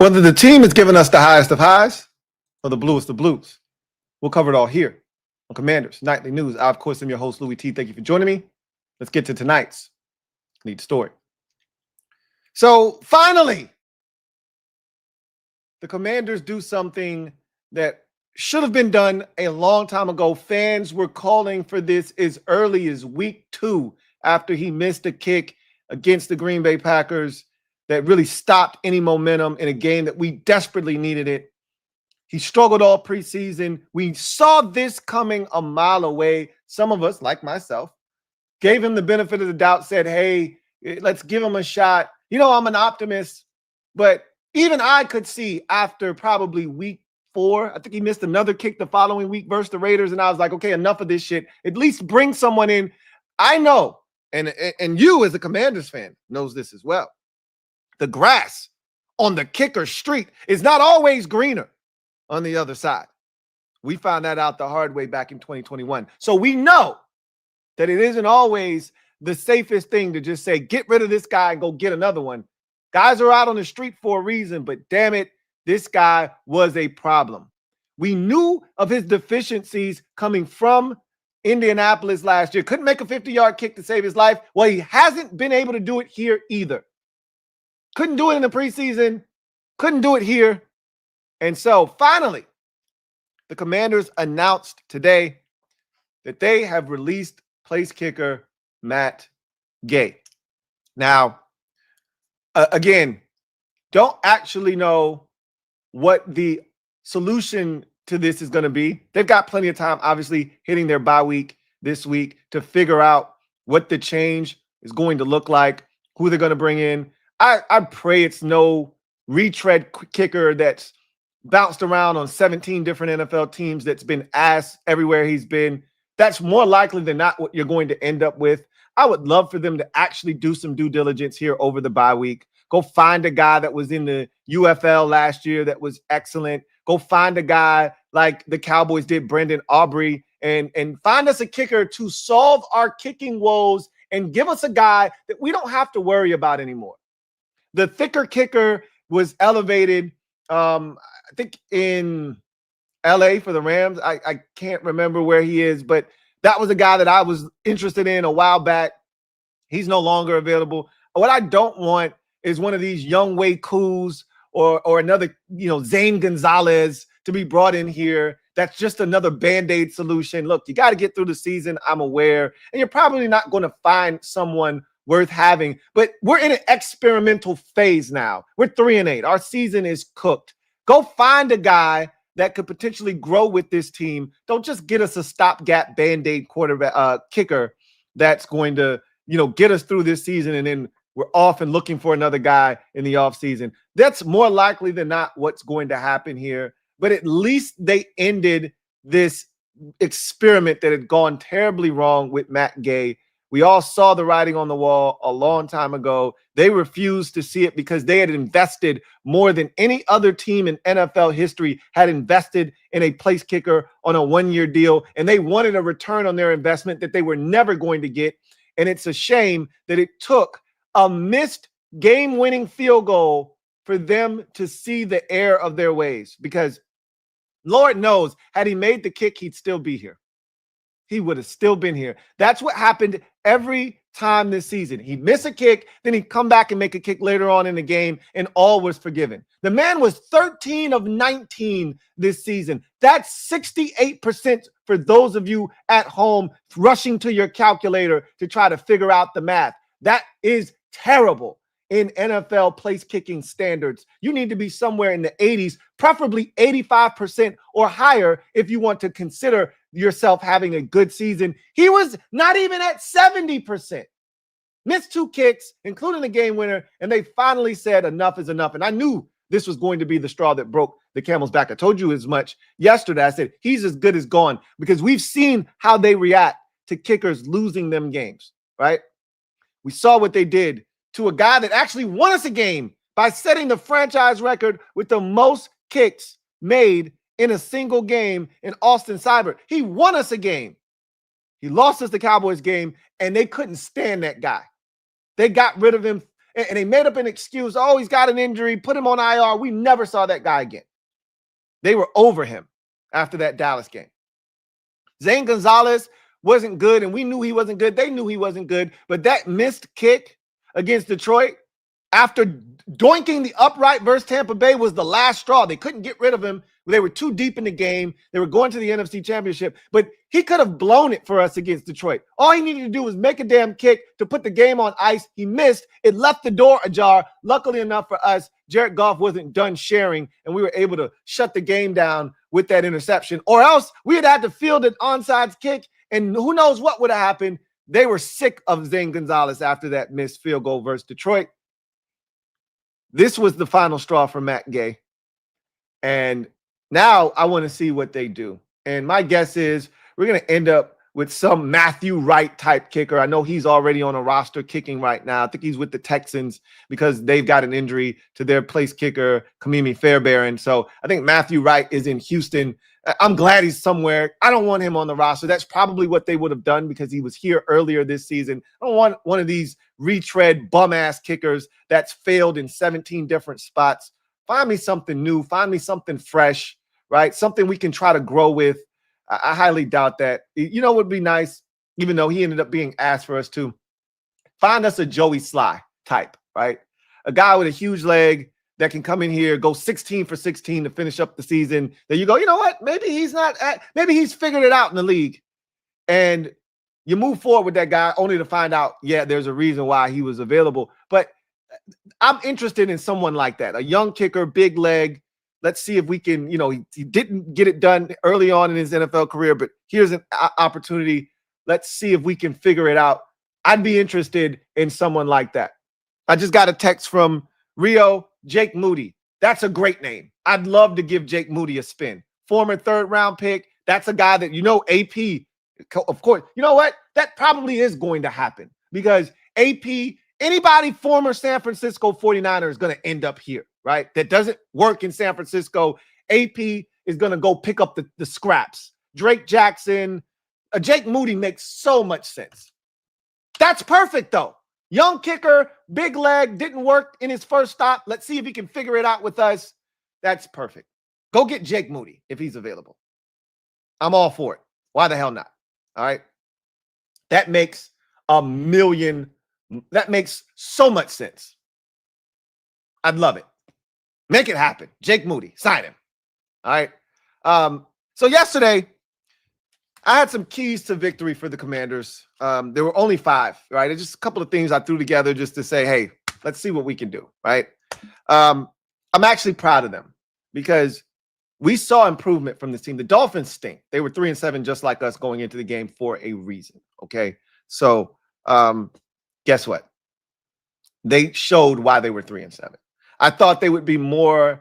Whether the team is giving us the highest of highs or the bluest of blues, we'll cover it all here on Commanders Nightly News. I, of course, am your host, Louie T. Thank you for joining me. Let's get to tonight's lead story. So, finally, the Commanders do something that should have been done a long time ago. Fans were calling for this as early as week 2 after he missed a kick against the Green Bay Packers that really stopped any momentum in a game that we desperately needed it. He struggled all preseason. We saw this coming a mile away. Some of us, like myself, gave him the benefit of the doubt, said, hey, let's give him a shot. You know, I'm an optimist, but even I could see after probably week 4, I think he missed another kick the following week versus the Raiders, and I was like, okay, enough of this shit. At least bring someone in. I know, and you as a Commanders fan knows this as well. The grass on the kicker street is not always greener on the other side. We found that out the hard way back in 2021. So we know that it isn't always the safest thing to just say, get rid of this guy and go get another one. Guys are out on the street for a reason, but damn it, this guy was a problem. We knew of his deficiencies coming from Indianapolis last year. Couldn't make a 50-yard kick to save his life. Well, he hasn't been able to do it here either. Couldn't do it in the preseason. Couldn't do it here. And so finally, the Commanders announced today that they have released place kicker Matt Gay. Now, again, don't actually know what the solution to this is going to be. They've got plenty of time, obviously, hitting their bye week this week to figure out what the change is going to look like, who they're going to bring in. I pray it's no retread kicker that's bounced around on 17 different NFL teams that's been asked everywhere he's been. That's more likely than not what you're going to end up with. I would love for them to actually do some due diligence here over the bye week. Go find a guy that was in the UFL last year that was excellent. Go find a guy like the Cowboys did, Brendan Aubrey, and find us a kicker to solve our kicking woes and give us a guy that we don't have to worry about anymore. The thicker kicker was elevated, I think, in LA for the Rams. I can't remember where he is, but that was a guy that I was interested in a while back. He's no longer available. What I don't want is one of these young Wei Koo's or another, Zane Gonzalez to be brought in here. That's just another Band-Aid solution. Look, you got to get through the season, I'm aware, and you're probably not going to find someone worth having, but we're in an experimental phase now. We're 3-8. Our season is cooked. Go find a guy that could potentially grow with this team. Don't just get us a stopgap Band-Aid quarterback kicker that's going to, get us through this season, and then we're off and looking for another guy in the offseason. That's more likely than not what's going to happen here. But at least they ended this experiment that had gone terribly wrong with Matt Gay. We all saw the writing on the wall a long time ago. They refused to see it because they had invested more than any other team in NFL history had invested in a place kicker on a 1-year deal, and they wanted a return on their investment that they were never going to get. And it's a shame that it took a missed game-winning field goal for them to see the error of their ways, because Lord knows, had he made the kick, he'd still be here. He would have still been here. That's what happened every time this season. He'd miss a kick, then he'd come back and make a kick later on in the game, and all was forgiven. The man was 13 of 19 this season. That's 68% for those of you at home rushing to your calculator to try to figure out the math. That is terrible in NFL place kicking standards. You need to be somewhere in the 80s, preferably 85% or higher if you want to consider yourself having a good season. He was not even at 70%. Missed 2 kicks, including the game winner, and they finally said enough is enough. And I knew this was going to be the straw that broke the camel's back. I told you as much yesterday. I said he's as good as gone, because we've seen how they react to kickers losing them games, right? We saw what they did to a guy that actually won us a game by setting the franchise record with the most kicks made in a single game in Austin Seibert. He won us a game. He lost us the Cowboys game, and they couldn't stand that guy. They got rid of him And they made up an excuse. Oh, he's got an injury. Put him on IR. We never saw that guy again. They were over him after that Dallas game. Zane Gonzalez wasn't good, and we knew he wasn't good. They knew he wasn't good. But that missed kick against Detroit after doinking the upright versus Tampa Bay was the last straw. They couldn't get rid of him. They were too deep in the game. They were going to the NFC Championship, but he could have blown it for us against Detroit. All he needed to do was make a damn kick to put the game on ice. He missed. It left the door ajar. Luckily enough for us, Jared Goff wasn't done sharing, and we were able to shut the game down with that interception, or else we had to field an onside kick, and who knows what would have happened. They were sick of Zane Gonzalez after that missed field goal versus Detroit. This was the final straw for Matt Gay. And now I want to see what they do. And my guess is we're going to end up with some Matthew Wright type kicker. I know he's already on a roster kicking right now. I think he's with the Texans because they've got an injury to their place kicker, Kamimi Fairbairn. So I think Matthew Wright is in Houston. I'm glad he's somewhere. I don't want him on the roster. That's probably what they would have done because he was here earlier this season. I don't want one of these retread bum-ass kickers that's failed in 17 different spots. Find me something new. Find me something fresh, right? Something we can try to grow with. I highly doubt that. You know what would be nice, even though he ended up being asked for us too? Find us a Joey Sly type, right? A guy with a huge leg that can come in here, go 16 for 16 to finish up the season. Then you go, you know what? Maybe he's figured it out in the league. And you move forward with that guy only to find out, yeah, there's a reason why he was available. But I'm interested in someone like that, a young kicker, big leg. Let's see if we can, he didn't get it done early on in his NFL career, but here's an opportunity. Let's see if we can figure it out. I'd be interested in someone like that. I just got a text from Rio, Jake Moody. That's a great name. I'd love to give Jake Moody a spin. Former third-round pick. That's a guy that, AP, of course. You know what? That probably is going to happen because AP, anybody former San Francisco 49er is going to end up here, right? That doesn't work in San Francisco. AP is going to go pick up the scraps. Drake Jackson, Jake Moody makes so much sense. That's perfect, though. Young kicker, big leg, didn't work in his first stop. Let's see if he can figure it out with us. That's perfect. Go get Jake Moody if he's available. I'm all for it. Why the hell not? All right. That makes so much sense. I'd love it. Make it happen. Jake Moody, sign him. All right. So yesterday, I had some keys to victory for the Commanders. There were only 5, right? It's just a couple of things I threw together just to say, hey, let's see what we can do, right? I'm actually proud of them because we saw improvement from this team. The Dolphins stink. They were 3-7 just like us going into the game for a reason, okay? So guess what? They showed why they were 3-7. I thought they would be more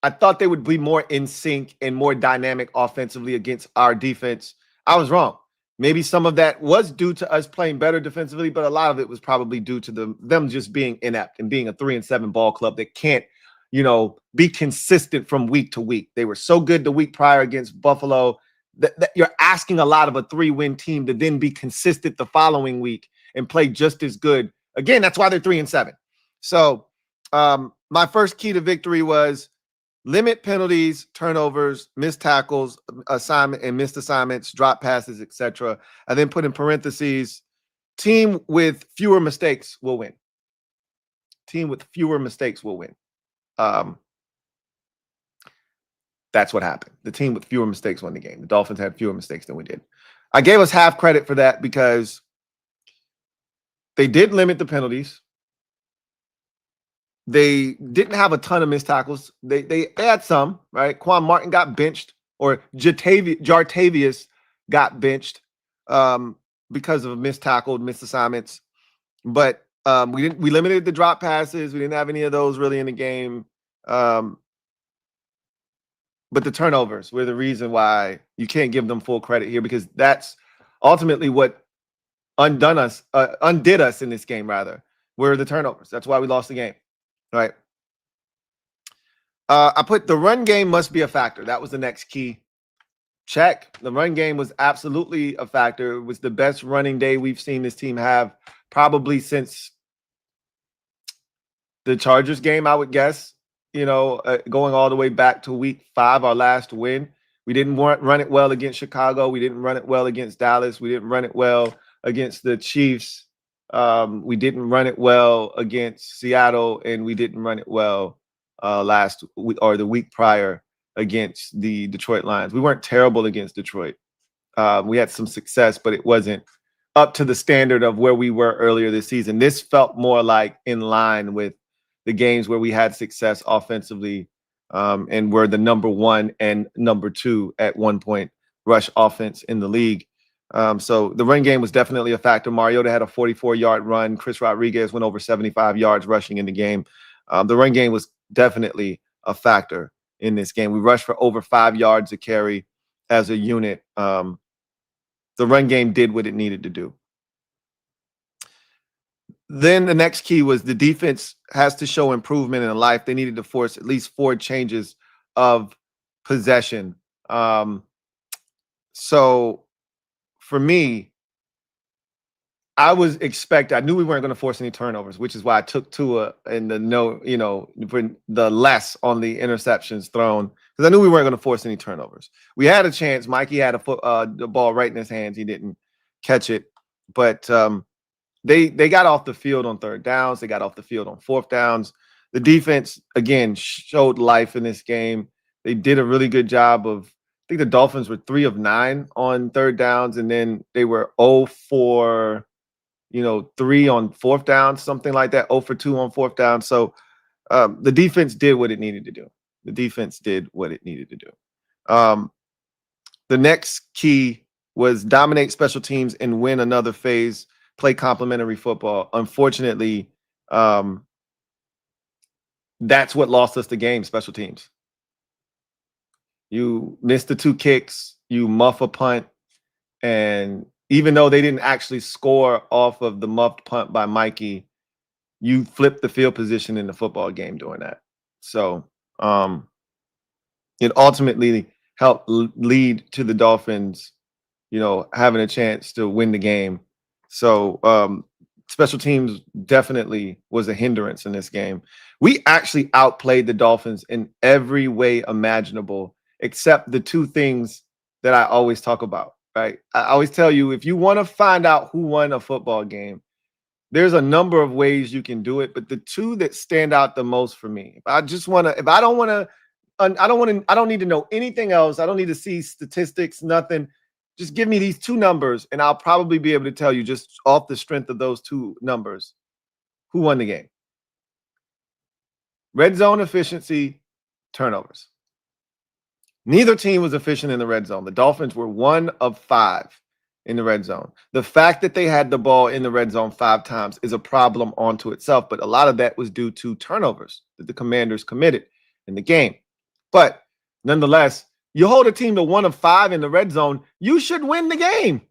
in sync and more dynamic offensively against our defense. I was wrong. Maybe some of that was due to us playing better defensively, but a lot of it was probably due to them just being inept and being a 3-7 ball club that can't, be consistent from week to week. They were so good the week prior against Buffalo that you're asking a lot of a 3-win team to then be consistent the following week and play just as good. Again, that's why they're 3-7. So my first key to victory was limit penalties, turnovers, missed tackles, assignment and missed assignments, drop passes, etc. I then put in parentheses, team with fewer mistakes will win. Team with fewer mistakes will win. That's what happened. The team with fewer mistakes won the game. The Dolphins had fewer mistakes than we did. I gave us half credit for that because they did limit the penalties. They didn't have a ton of missed tackles. They had some, right? Quan Martin got benched, or Jartavius got benched because of a missed tackle, missed assignments. But we limited the drop passes. We didn't have any of those really in the game. But the turnovers were the reason why you can't give them full credit here, because that's ultimately what undid us in this game, rather, were the turnovers. That's why we lost the game. Right. I put the run game must be a factor. That was the next key. Check. The run game was absolutely a factor. It was the best running day we've seen this team have probably since the Chargers game, I would guess, going all the way back to week 5, our last win. We didn't run it well against Chicago. We didn't run it well against Dallas. We didn't run it well against the Chiefs. We didn't run it well against Seattle, and we didn't run it well last week or the week prior against the Detroit Lions. We weren't terrible against Detroit. We had some success, but it wasn't up to the standard of where we were earlier this season. This felt more like in line with the games where we had success offensively, and were the number 1 and number 2 at one point rush offense in the league. So the run game was definitely a factor. Mariota had a 44-yard run. Chris Rodriguez went over 75 yards rushing in the game. The run game was definitely a factor in this game. We rushed for over 5 yards a carry as a unit. The run game did what it needed to do. Then the next key was the defense has to show improvement in life. They needed to force at least 4 changes of possession. So for me, I knew we weren't going to force any turnovers, which is why I took Tua and for the less on the interceptions thrown, because I knew we weren't going to force any turnovers. We had a chance. Mikey had the ball right in his hands. He didn't catch it, but they got off the field on 3rd downs. They got off the field on 4th downs. The defense, again, showed life in this game. They did a really good job of, I think the Dolphins were 3 of 9 on 3rd downs, and then they were 0 for 3 on 4th down, something like that, 0 for 2 on 4th down. So the defense did what it needed to do. The defense did what it needed to do. The next key was dominate special teams and win another phase, play complementary football. Unfortunately, that's what lost us the game, special teams. You missed the 2 kicks, you muff a punt, and even though they didn't actually score off of the muffed punt by Mikey, you flipped the field position in the football game doing that. So it ultimately helped lead to the Dolphins, having a chance to win the game. So special teams definitely was a hindrance in this game. We actually outplayed the Dolphins in every way imaginable, except the 2 things that I always talk about, right? I always tell you, if you want to find out who won a football game, there's a number of ways you can do it, but the 2 that stand out the most for me, I don't need to know anything else. I don't need to see statistics, nothing. Just give me these 2 numbers, and I'll probably be able to tell you just off the strength of those 2 numbers who won the game. Red zone efficiency, turnovers. Neither team was efficient in the red zone. The Dolphins were 1 of 5 in the red zone. The fact that they had the ball in the red zone 5 times is a problem onto itself, but a lot of that was due to turnovers that the Commanders committed in the game. But nonetheless, you hold a team to 1 of 5 in the red zone, you should win the game.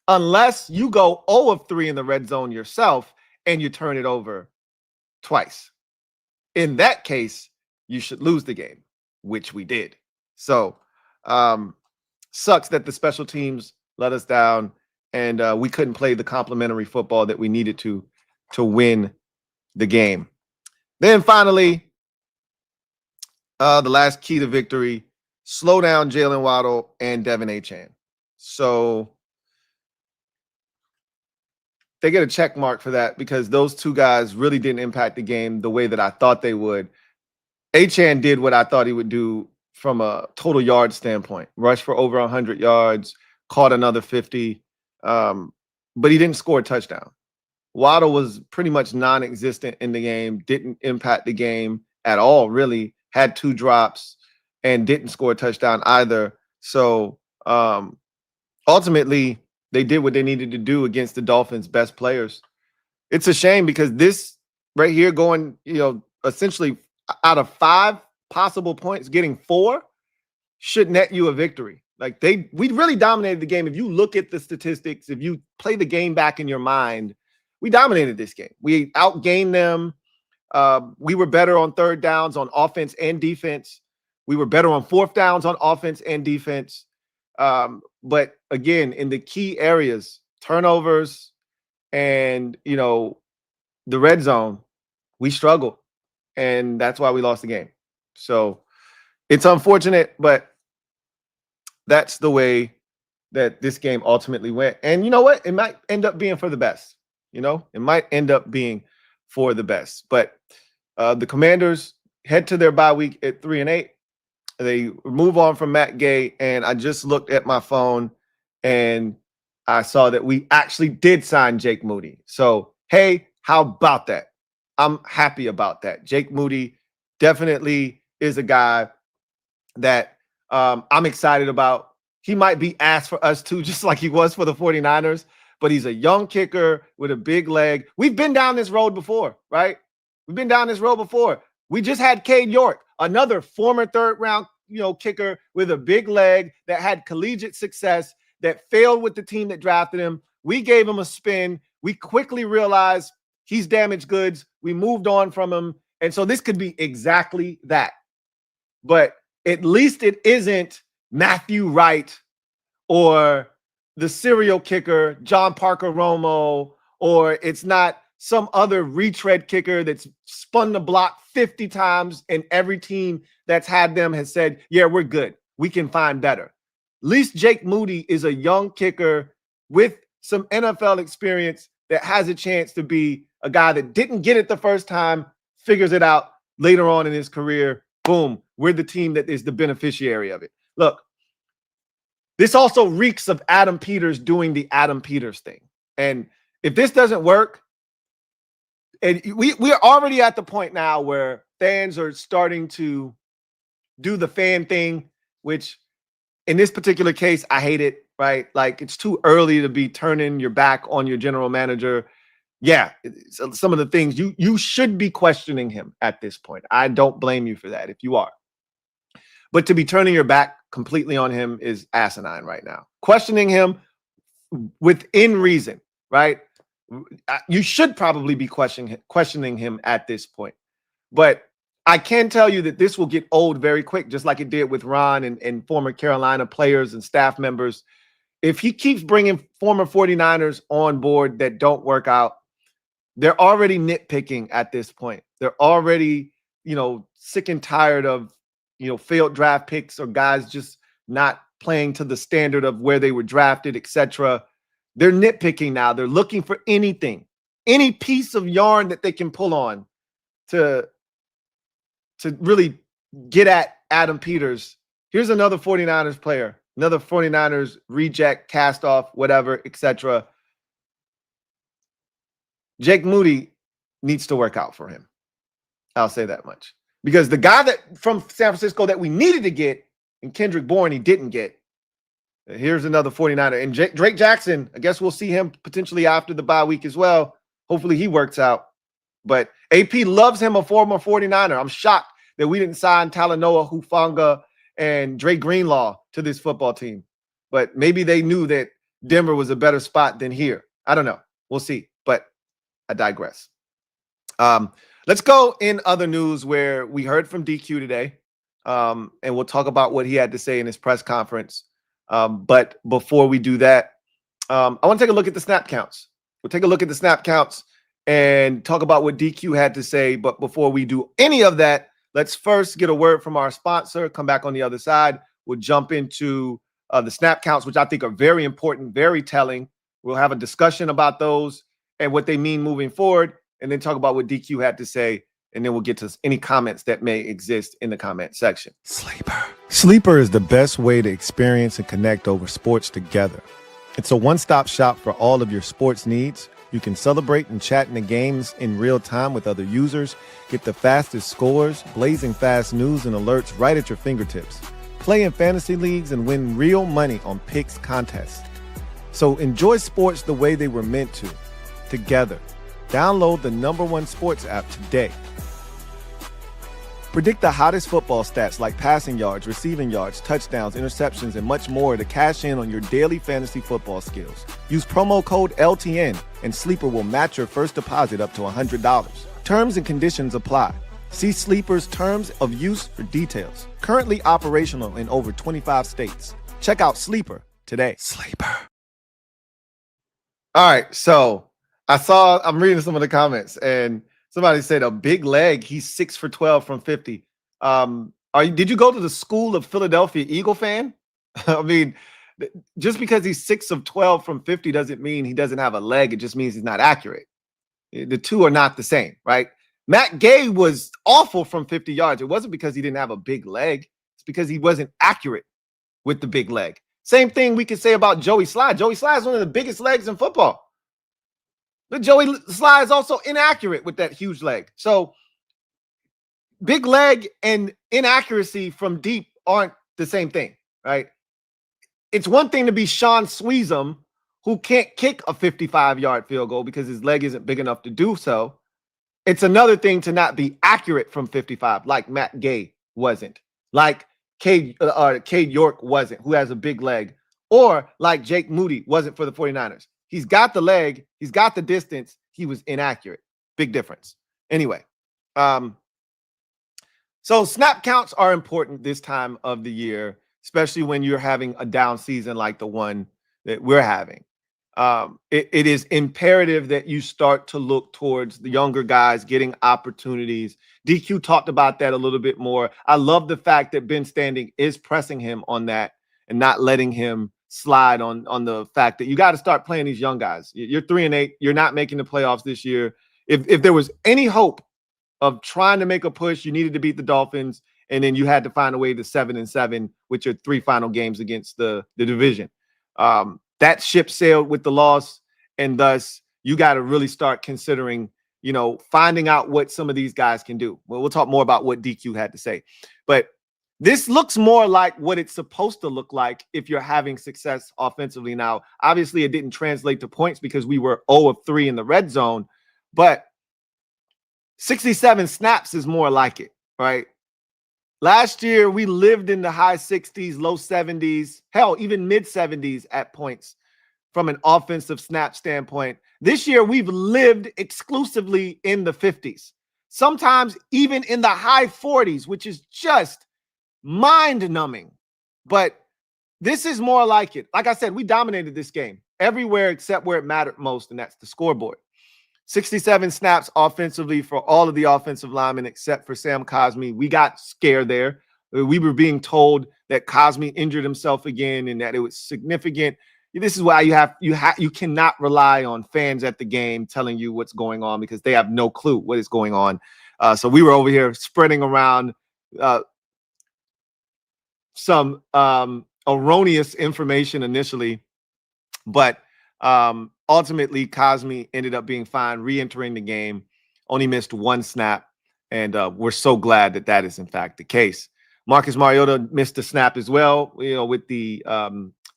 Unless you go 0 of 3 in the red zone yourself and you turn it over twice. In that case, you should lose the game, which we did. So sucks that the special teams let us down, and we couldn't play the complementary football that we needed to win the game. Then finally, the last key to victory, slow down Jalen Waddle and Devin Achane. So they get a check mark for that, because those 2 guys really didn't impact the game the way that I thought they would. Achane did what I thought he would do from a total yard standpoint. Rushed for over 100 yards, caught another 50, but he didn't score a touchdown. Waddle was pretty much non-existent in the game, didn't impact the game at all, really. Had 2 drops and didn't score a touchdown either. So ultimately, they did what they needed to do against the Dolphins' best players. It's a shame, because this right here, going, essentially out of 5 possible points, getting 4 should net you a victory. Like we really dominated the game. If you look at the statistics, if you play the game back in your mind, we dominated this game. We outgained them. We were better on 3rd downs on offense and defense. We were better on 4th downs on offense and defense. But again, in the key areas, turnovers and, the red zone, we struggled, and that's why we lost the game. So it's unfortunate, but that's the way that this game ultimately went. And you know what? It might end up being for the best. It might end up being for the best. But the Commanders head to their bye week at 3-8. They move on from Matt Gay, and I just looked at my phone and I saw that we actually did sign Jake Moody. So, hey, how about that? I'm happy about that. Jake Moody definitely is a guy that I'm excited about. He might be asked for us too, just like he was for the 49ers, but he's a young kicker with a big leg. We've been down this road before, right? We've been down this road before. We just had Cade York, another former third-round, kicker with a big leg that had collegiate success, that failed with the team that drafted him. We gave him a spin. We quickly realized he's damaged goods. We moved on from him. And so this could be exactly that. But at least it isn't Matthew Wright or the serial kicker, John Parker Romo, or it's not some other retread kicker that's spun the block 50 times and every team that's had them has said, yeah, we're good. We can find better. At least Jake Moody is a young kicker with some NFL experience that has a chance to be a guy that didn't get it the first time, figures it out later on in his career. Boom, we're the team that is the beneficiary of it. Look, this also reeks of Adam Peters doing the Adam Peters thing. And if this doesn't work, and we're already at the point now where fans are starting to do the fan thing, which in this particular case, I hate it, right? Like, it's too early to be turning your back on your general manager. Yeah, some of the things you should be questioning him at this point. I don't blame you for that if you are. But to be turning your back completely on him is asinine right now. Questioning him within reason, right? You should probably be questioning him at this point. But I can tell you that this will get old very quick, just like it did with Ron and former Carolina players and staff members. If he keeps bringing former 49ers on board that don't work out, they're already nitpicking at this point. They're already, sick and tired of, failed draft picks or guys just not playing to the standard of where they were drafted, etc. They're nitpicking now. They're looking for anything, any piece of yarn that they can pull on to really get at Adam Peters. Here's another 49ers player, another 49ers reject, cast off, whatever, etc. Jake Moody needs to work out for him. I'll say that much. Because the guy that from San Francisco that we needed to get, and Kendrick Bourne, he didn't get. Here's another 49er. And Drake Jackson, I guess we'll see him potentially after the bye week as well. Hopefully he works out. But AP loves him, a former 49er. I'm shocked that we didn't sign Talanoa Hufanga and Dre Greenlaw to this football team. But maybe they knew that Denver was a better spot than here. I don't know. We'll see. But I digress. Let's go in other news where we heard from DQ today. And we'll talk about what he had to say in his press conference. But before we do that, I want to take a look at the snap counts. We'll take a look at the snap counts and talk about what DQ had to say. But before we do any of that, let's first get a word from our sponsor, come back on the other side. We'll jump into the snap counts, which I think are very important, very telling. We'll have a discussion about those and what they mean moving forward, and then talk about what DQ had to say. And then we'll get to any comments that may exist in the comment section. Sleeper is the best way to experience and connect over sports together. It's a one-stop shop for all of your sports needs. You can celebrate and chat in the games in real time with other users, get the fastest scores, blazing fast news and alerts right at your fingertips. Play in fantasy leagues and win real money on picks contests. So enjoy sports the way they were meant to, together. Download the #1 sports app today. Predict the hottest football stats like passing yards, receiving yards, touchdowns, interceptions, and much more to cash in on your daily fantasy football skills. Use promo code LTN and Sleeper will match your first deposit up to $100. Terms and conditions apply. See Sleeper's terms of use for details. Currently operational in over 25 states. Check out Sleeper today. All right, so I'm reading some of the comments, and Somebody said a big leg. He's 6 for 12 from 50. Did you go to the school of Philadelphia Eagle fan? I mean, just because he's 6 of 12 from 50 doesn't mean he doesn't have a leg. It just means he's not accurate. The two are not the same, right? Matt Gay was awful from 50 yards. It wasn't because he didn't have a big leg. It's because he wasn't accurate with the big leg. Same thing we could say about Joey Slye. Joey Slye is one of the biggest legs in football. But Joey Slye is also inaccurate with that huge leg. So big leg and inaccuracy from deep aren't the same thing, right? It's one thing to be Sean Sweezum, who can't kick a 55-yard field goal because his leg isn't big enough to do so. It's another thing to not be accurate from 55, like Matt Gay wasn't, like Cade York wasn't, who has a big leg, or like Jake Moody wasn't for the 49ers. He's got the leg, he's got the distance, he was inaccurate. Big difference. Anyway, so snap counts are important this time of the year, especially when you're having a down season like the one that we're having. It is imperative that you start to look towards the younger guys getting opportunities. DQ talked about that a little bit more. I love the fact that Ben Standing is pressing him on that and not letting him slide on the fact that you got to start playing these young guys. You're 3-8. You're not making the playoffs this year. If there was any hope of trying to make a push, you needed to beat the Dolphins, and then you had to find a way to 7-7 with your 3 final games against the division. That ship sailed with the loss, and thus you got to really start considering, finding out what some of these guys can do. Well, we'll talk more about what DQ had to say, but this looks more like what it's supposed to look like if you're having success offensively. Now, obviously it didn't translate to points because we were 0 of 3 in the red zone, but 67 snaps is more like it, right? Last year, we lived in the high 60s, low 70s, hell, even mid 70s at points from an offensive snap standpoint. This year, we've lived exclusively in the 50s, sometimes even in the high 40s, which is just mind-numbing. But this is more like it. Like I said, we dominated this game everywhere except where it mattered most, and that's the scoreboard. 67 snaps offensively for all of the offensive linemen except for Sam Cosmi. We got scared there. We were being told that Cosmi injured himself again and that it was significant. This is why you cannot rely on fans at the game telling you what's going on because they have no clue what is going on. So we were over here spreading around some erroneous information initially, but ultimately, Cosmi ended up being fine, re-entering the game, only missed 1 snap, and we're so glad that that is, in fact, the case. Marcus Mariota missed a snap as well, with the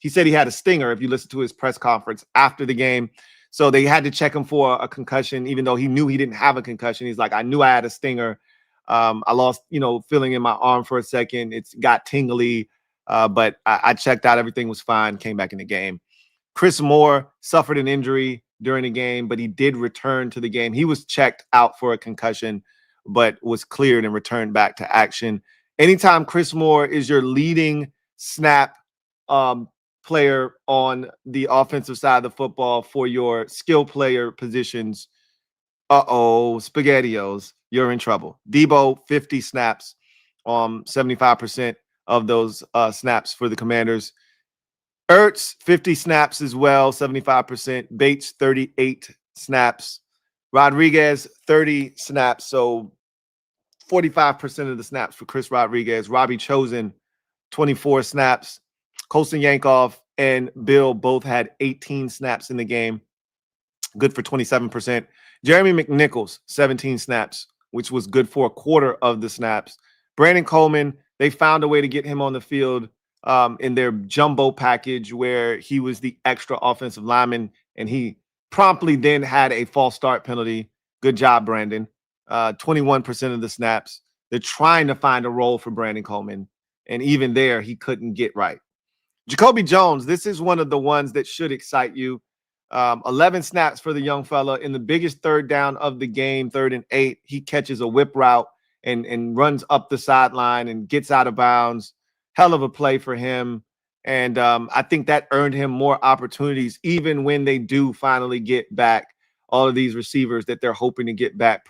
he said he had a stinger, if you listen to his press conference after the game. So they had to check him for a concussion, even though he knew he didn't have a concussion. He's like, I knew I had a stinger. I lost, feeling in my arm for a second. It's got tingly, but I checked out. Everything was fine, came back in the game. Chris Moore suffered an injury during the game, but he did return to the game. He was checked out for a concussion, but was cleared and returned back to action. Anytime Chris Moore is your leading snap player on the offensive side of the football for your skill player positions, SpaghettiOs, you're in trouble. Debo, 50 snaps, 75% of those snaps for the Commanders. Ertz, 50 snaps as well, 75%. Bates, 38 snaps. Rodriguez, 30 snaps. So 45% of the snaps for Chris Rodriguez. Robbie Chosen, 24 snaps. Colson Yankoff and Bill both had 18 snaps in the game. Good for 27%. Jeremy McNichols, 17 snaps, which was good for a quarter of the snaps. Brandon Coleman, they found a way to get him on the field in their jumbo package where he was the extra offensive lineman, and he promptly then had a false start penalty. Good job, Brandon. 21% of the snaps. They're trying to find a role for Brandon Coleman, and even there, he couldn't get right. Jacoby Jones, this is one of the ones that should excite you. 11 snaps for the young fella in the biggest third down of the game, 3rd and 8. He catches a whip route and runs up the sideline and gets out of bounds. Hell of a play for him. And I think that earned him more opportunities, even when they do finally get back all of these receivers that they're hoping to get back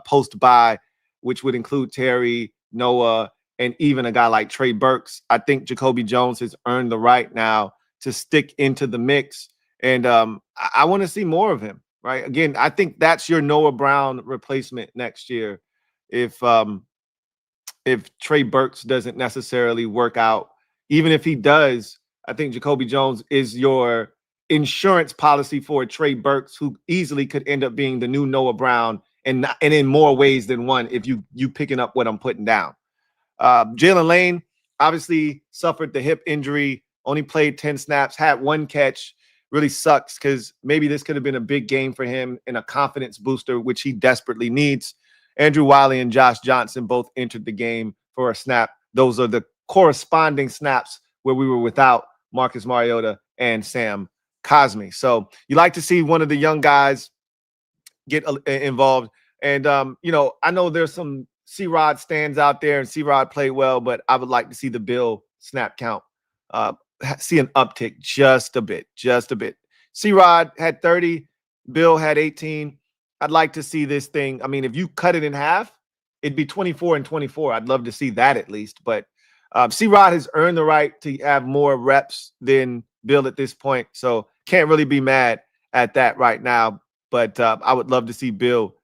post bye, which would include Terry, Noah, and even a guy like Trey Burks. I think Jacoby Jones has earned the right now to stick into the mix. And I want to see more of him, right? Again, I think that's your Noah Brown replacement next year. If Trey Burks doesn't necessarily work out, even if he does, I think Jacoby Jones is your insurance policy for Trey Burks, who easily could end up being the new Noah Brown, and in more ways than one if you picking up what I'm putting down. Jalen Lane obviously suffered the hip injury, only played 10 snaps, had one catch. Really sucks because maybe this could have been a big game for him and a confidence booster, which he desperately needs. Andrew Wiley and Josh Johnson both entered the game for a snap. Those are the corresponding snaps where we were without Marcus Mariota and Sam Cosmi. So you like to see one of the young guys get involved. And, I know there's some C-Rod stands out there, and C-Rod played well, but I would like to see the Bill snap count see an uptick just a bit. C-Rod had 30, Bill had 18. I'd like to see this thing. I mean, if you cut it in half, it'd be 24 and 24. I'd love to see that at least. But C-Rod has earned the right to have more reps than Bill at this point. So can't really be mad at that right now. But I would love to see Bill,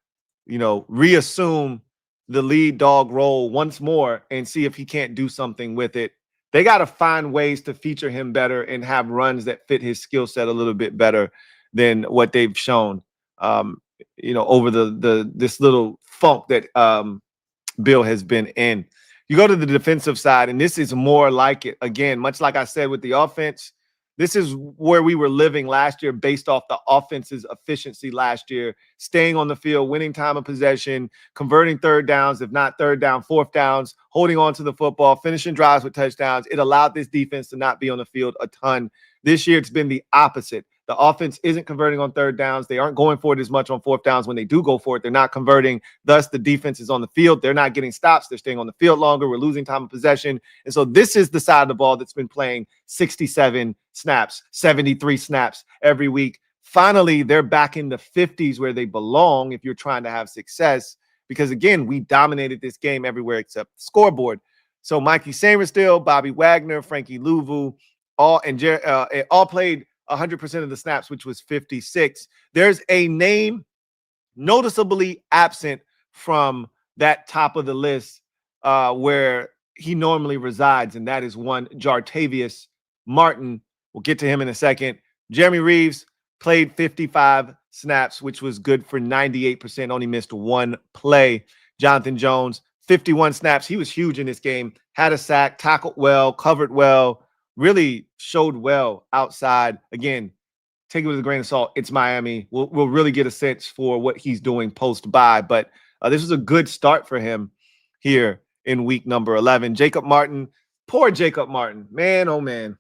reassume the lead dog role once more and see if he can't do something with it. They got to find ways to feature him better and have runs that fit his skill set a little bit better than what they've shown, over this little funk that Bill has been in. You go to the defensive side, and this is more like it. Again, much like I said with the offense, this is where we were living last year based off the offense's efficiency last year, staying on the field, winning time of possession, converting third downs, if not third down, fourth downs, holding on to the football, finishing drives with touchdowns. It allowed this defense to not be on the field a ton. This year, it's been the opposite. The offense isn't converting on third downs. They aren't going for it as much on fourth downs. When they do go for it, they're not converting. Thus, the defense is on the field. They're not getting stops. They're staying on the field longer. We're losing time of possession. And so this is the side of the ball that's been playing 67 snaps, 73 snaps every week. Finally, they're back in the 50s where they belong if you're trying to have success. Because, again, we dominated this game everywhere except the scoreboard. So Mikey Sainristil, Bobby Wagner, Frankie Louvu, all played 100% of the snaps, which was 56. There's a name noticeably absent from that top of the list where he normally resides, and that is one Jartavius Martin. We'll get to him in a second. Jeremy Reeves played 55 snaps, which was good for 98%, only missed one play. Jonathan Jones, 51 snaps. He was huge in this game, had a sack, tackled well, covered well, really showed well outside. Again, take it with a grain of salt. It's Miami. We'll really get a sense for what he's doing post-bye. But this was a good start for him here in week number 11. Jacob Martin, poor Jacob Martin. Man, oh, man.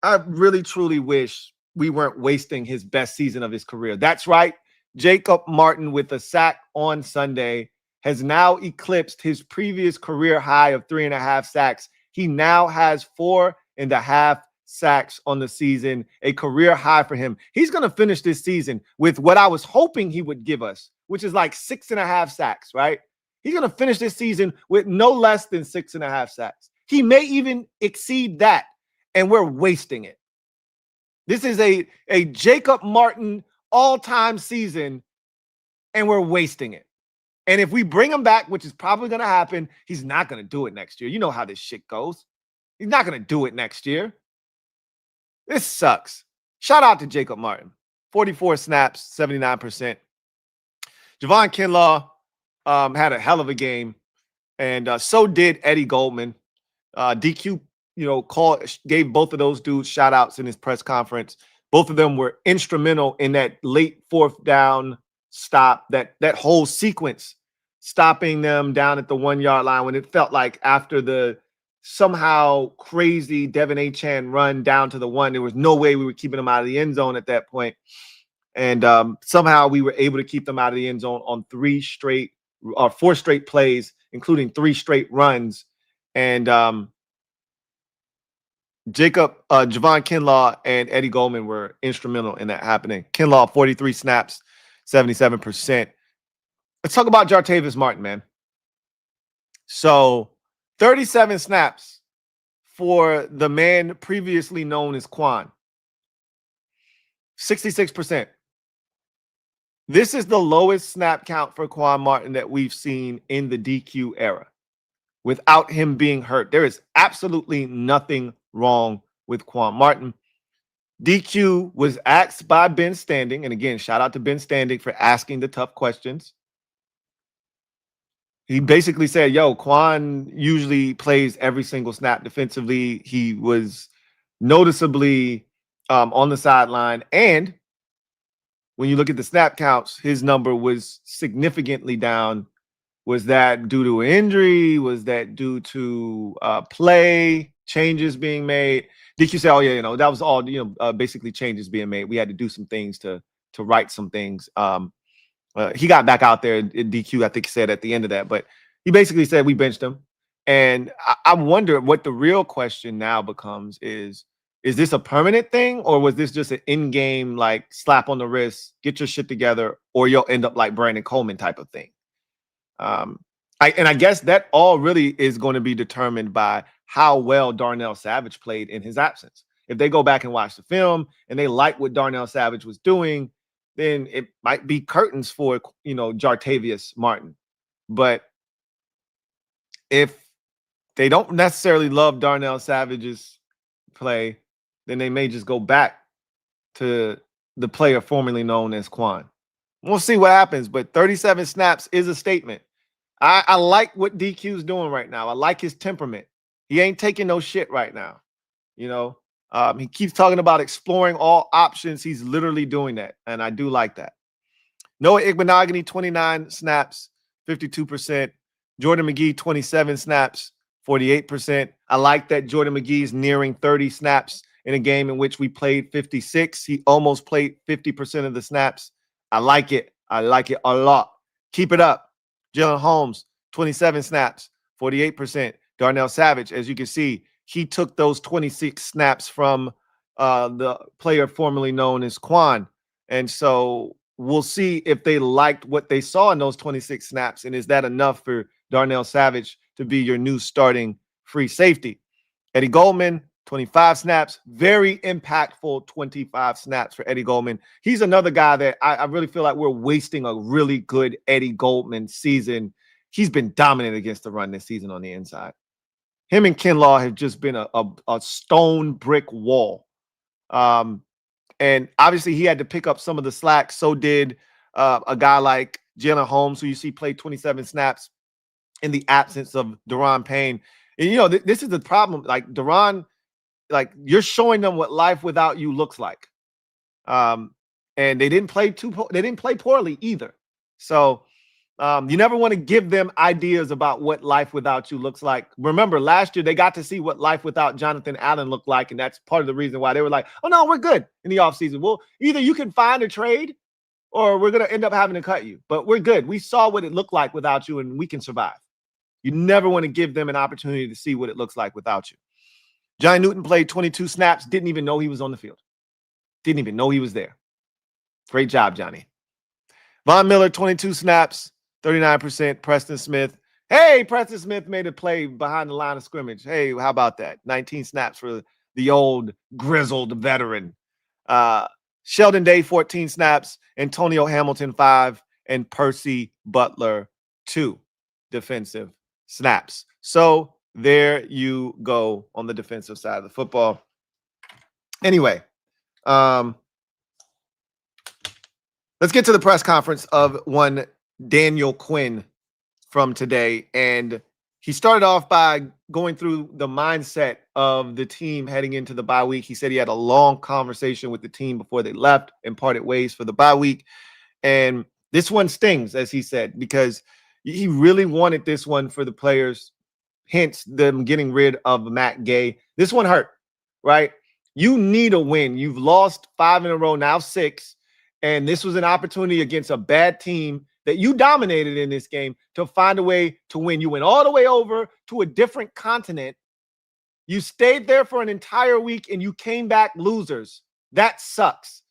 I really, truly wish we weren't wasting his best season of his career. That's right. Jacob Martin, with a sack on Sunday, has now eclipsed his previous career high of 3.5 sacks. He now has 4.5 sacks on the season, a career high for him. He's going to finish this season with what I was hoping he would give us, which is like 6.5 sacks, right? He's going to finish this season with no less than 6.5 sacks. He may even exceed that, and we're wasting it. This is a Jacob Martin all-time season, and we're wasting it. And if we bring him back, which is probably going to happen, he's not going to do it next year. You know how this shit goes. He's not going to do it next year. This sucks. Shout out to Jacob Martin. 44 snaps, 79%. Javon Kinlaw had a hell of a game, and so did Eddie Goldman. DQ, gave both of those dudes shout outs in his press conference. Both of them were instrumental in that late fourth down stop, that whole sequence, stopping them down at the 1 yard line when it felt like after the somehow crazy Devin Achane run down to the 1, there was no way we were keeping them out of the end zone at that point. And somehow we were able to keep them out of the end zone on 4 straight plays, including 3 straight runs. And Javon Kinlaw and Eddie Goldman were instrumental in that happening. Kinlaw, 43 snaps, 77%. Let's talk about Jartavius Martin, man. So 37 snaps for the man previously known as Quan. 66%. This is the lowest snap count for Quan Martin that we've seen in the DQ era without him being hurt. There is absolutely nothing wrong with Quan Martin. DQ was asked by Ben Standing, and again, shout out to Ben Standing for asking the tough questions. He basically said, yo, Quan usually plays every single snap defensively. He was noticeably on the sideline. And when you look at the snap counts, his number was significantly down. Was that due to injury? Was that due to play changes being made? DQ said, oh, yeah, that was all, basically changes being made. We had to do some things to right some things. He got back out there in DQ, I think he said at the end of that, but he basically said we benched him. And I wonder what the real question now becomes is this a permanent thing, or was this just an in-game like slap on the wrist, get your shit together, or you'll end up like Brandon Coleman type of thing? I guess that all really is going to be determined by how well Darnell Savage played in his absence. If they go back and watch the film and they like what Darnell Savage was doing, then it might be curtains for, Jartavius Martin. But if they don't necessarily love Darnell Savage's play, then they may just go back to the player formerly known as Quan. We'll see what happens, but 37 snaps is a statement. I like what DQ's doing right now. I like his temperament. He ain't taking no shit right now. He keeps talking about exploring all options. He's literally doing that, and I do like that. Noah Igbenogany, 29 snaps, 52%. Jordan McGee, 27 snaps, 48%. I like that Jordan McGee's nearing 30 snaps in a game in which we played 56. He almost played 50% of the snaps. I like it. I like it a lot. Keep it up. Jalen Holmes, 27 snaps, 48%. Darnell Savage, as you can see, he took those 26 snaps from the player formerly known as Quan. And so we'll see if they liked what they saw in those 26 snaps. And is that enough for Darnell Savage to be your new starting free safety? Eddie Goldman, 25 snaps, very impactful 25 snaps for Eddie Goldman. He's another guy that I really feel like we're wasting a really good Eddie Goldman season. He's been dominant against the run this season on the inside. Him and Kinlaw have just been a stone brick wall. And obviously he had to pick up some of the slack. So did a guy like Jalen Holmes, who you see played 27 snaps in the absence of Daron Payne. And, this is the problem. Like Daron, like you're showing them what life without you looks like. And they didn't play poorly either. So you never want to give them ideas about what life without you looks like. Remember, last year they got to see what life without Jonathan Allen looked like, and that's part of the reason why they were like, oh, no, we're good in the offseason. Well, either you can find a trade or we're going to end up having to cut you. But we're good. We saw what it looked like without you, and we can survive. You never want to give them an opportunity to see what it looks like without you. Johnny Newton played 22 snaps, didn't even know he was on the field. Didn't even know he was there. Great job, Johnny. Von Miller, 22 snaps, 39%. Preston Smith. Hey, Preston Smith made a play behind the line of scrimmage. Hey, how about that? 19 snaps for the old grizzled veteran. Sheldon Day, 14 snaps. Antonio Hamilton, 5. And Percy Butler, 2 defensive snaps. So there you go on the defensive side of the football. Anyway, let's get to the press conference of one Daniel Quinn from today. And he started off by going through the mindset of the team heading into the bye week. He said he had a long conversation with the team before they left and parted ways for the bye week. And this one stings, as he said, because he really wanted this one for the players, hence them getting rid of Matt Gay. This one hurt, right? You need a win. You've lost 5 in a row, now 6. And this was an opportunity against a bad team that you dominated in this game to find a way to win. You went all the way over to a different continent You stayed there for an entire week and you came back losers. That sucks.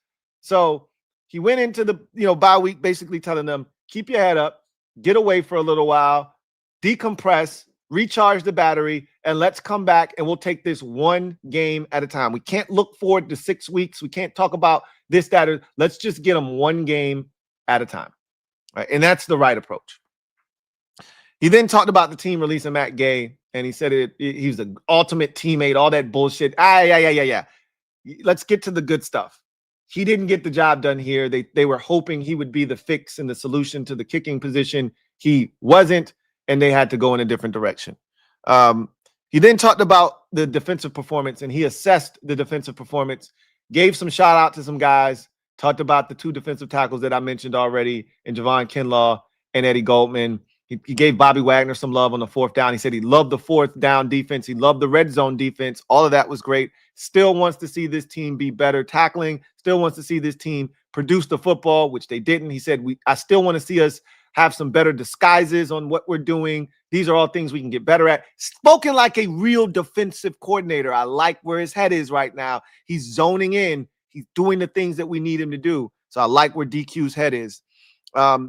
So he went into the bye week basically telling them, keep your head up, get away for a little while, decompress, recharge the battery, and let's come back and we'll take this one game at a time. We can't look forward to 6 weeks. We can't talk about this, that, or let's just get them one game at a time. Right? And that's the right approach. He then talked about the team releasing Matt Gay, and he said he was the ultimate teammate, all that bullshit. Yeah. Let's get to the good stuff. He didn't get the job done here. They were hoping he would be the fix and the solution to the kicking position. He wasn't, and they had to go in a different direction. He then talked about the defensive performance, and he assessed the defensive performance, gave some shout out to some guys, talked about the 2 defensive tackles that I mentioned already, and Javon Kinlaw and Eddie Goldman. He gave Bobby Wagner some love on the 4th down. He said he loved the 4th down defense. He loved the red zone defense. All of that was great. Still wants to see this team be better tackling. Still wants to see this team produce the football, which they didn't. He said, I still want to see us have some better disguises on what we're doing. These are all things we can get better at. Spoken like a real defensive coordinator. I like where his head is right now. He's zoning in. He's doing the things that we need him to do. So I like where DQ's head is.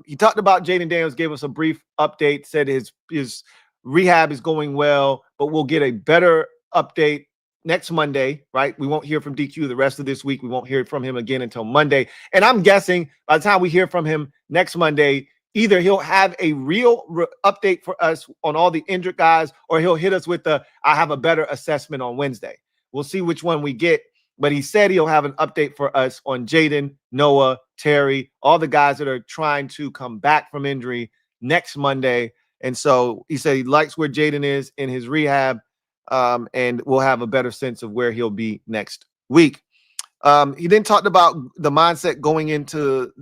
He talked about Jaden Daniels, gave us a brief update, said his rehab is going well, but we'll get a better update next Monday, right? We won't hear from DQ the rest of this week. We won't hear from him again until Monday. And I'm guessing by the time we hear from him next Monday, either he'll have a real update for us on all the injured guys, or he'll hit us with I have a better assessment on Wednesday. We'll see which one we get. But he said he'll have an update for us on Jaden, Noah, Terry, all the guys that are trying to come back from injury next Monday. And so he said he likes where Jaden is in his rehab, and we'll have a better sense of where he'll be next week. He then talked about the mindset going into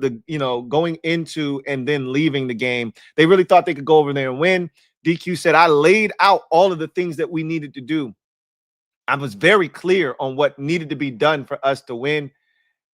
and then leaving the game. They really thought they could go over there and win. DQ said, I laid out all of the things that we needed to do. I was very clear on what needed to be done for us to win.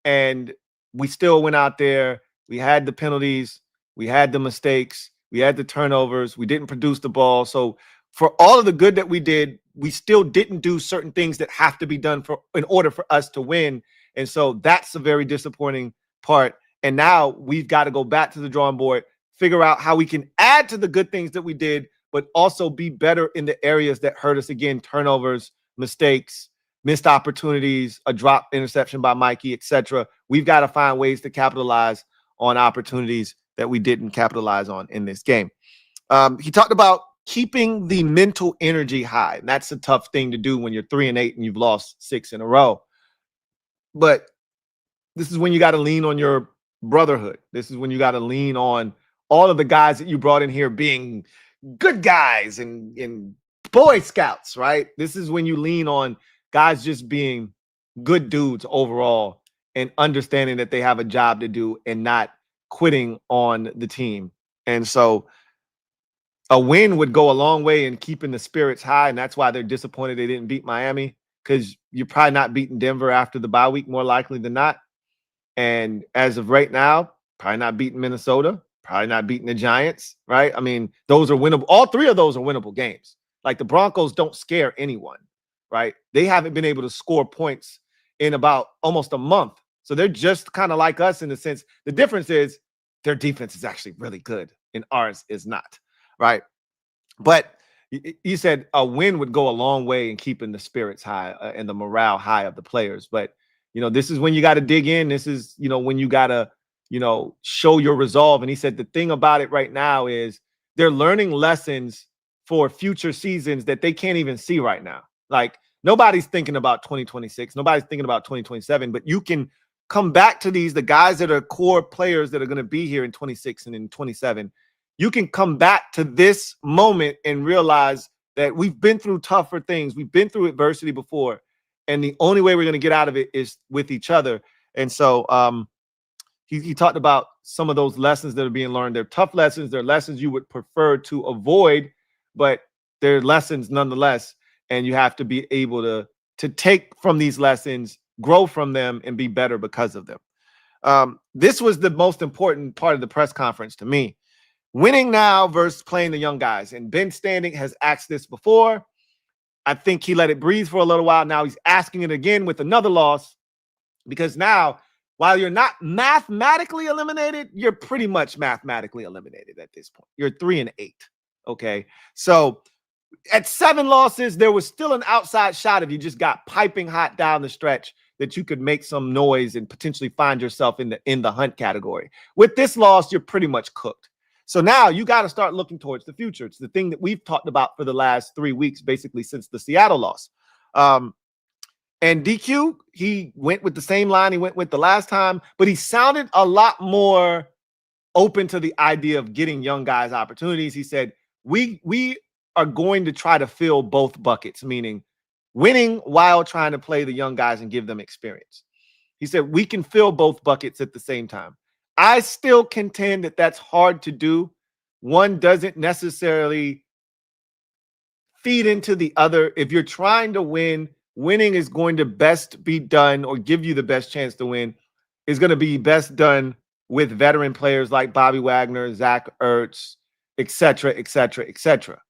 And we still went out there. We had the penalties. We had the mistakes. We had the turnovers. We didn't produce the ball. So for all of the good that we did, we still didn't do certain things that have to be done in order for us to win. And so that's a very disappointing part. And now we've got to go back to the drawing board, figure out how we can add to the good things that we did, but also be better in the areas that hurt us. Again, turnovers, mistakes, missed opportunities, a drop interception by Mikey, etc. We've got to find ways to capitalize on opportunities that we didn't capitalize on in this game. He talked about keeping the mental energy high. And that's a tough thing to do when you're 3-8 and you've lost 6 in a row. But this is when you got to lean on your brotherhood. This is when you got to lean on all of the guys that you brought in here being good guys and Boy Scouts, right? This is when you lean on guys just being good dudes overall and understanding that they have a job to do and not quitting on the team. And so a win would go a long way in keeping the spirits high, and that's why they're disappointed they didn't beat Miami, because you're probably not beating Denver after the bye week, more likely than not. And as of right now, probably not beating Minnesota, probably not beating the Giants, right? I mean, those are winnable. All 3 of those are winnable games. Like, the Broncos don't scare anyone, right? They haven't been able to score points in about almost a month. So they're just kind of like us in the sense, the difference is their defense is actually really good and ours is not, right? But you said a win would go a long way in keeping the spirits high and the morale high of the players. But, this is when you got to dig in. This is, when you got to, show your resolve. And he said the thing about it right now is they're learning lessons for future seasons that they can't even see right now. Like, nobody's thinking about 2026. Nobody's thinking about 2027, but you can come back to the guys that are core players that are going to be here in 26 and in 27. You can come back to this moment and realize that we've been through tougher things. We've been through adversity before, and the only way we're going to get out of it is with each other. And so he talked about some of those lessons that are being learned. They're tough lessons. They're lessons you would prefer to avoid, but they're lessons nonetheless. And you have to be able to take from these lessons, grow from them, and be better because of them. This was the most important part of the press conference to me. Winning now versus playing the young guys. And Ben Standing has asked this before. I think he let it breathe for a little while. Now he's asking it again with another loss, because now, while you're not mathematically eliminated, you're pretty much mathematically eliminated at this point. You're 3-8. Okay. So at 7 losses, there was still an outside shot if you just got piping hot down the stretch that you could make some noise and potentially find yourself in the hunt category. With this loss, you're pretty much cooked. So now you got to start looking towards the future. It's the thing that we've talked about for the last 3 weeks, basically since the Seattle loss. And DQ, he went with the same line he went with the last time, but he sounded a lot more open to the idea of getting young guys opportunities. He said, we are going to try to fill both buckets, meaning winning while trying to play the young guys and give them experience. He said, we can fill both buckets at the same time. I still contend that that's hard to do. One doesn't necessarily feed into the other. If you're trying to win, winning is going to best be done, or give you the best chance to win, is going to be best done with veteran players like Bobby Wagner, Zach Ertz, etc., etc., etc.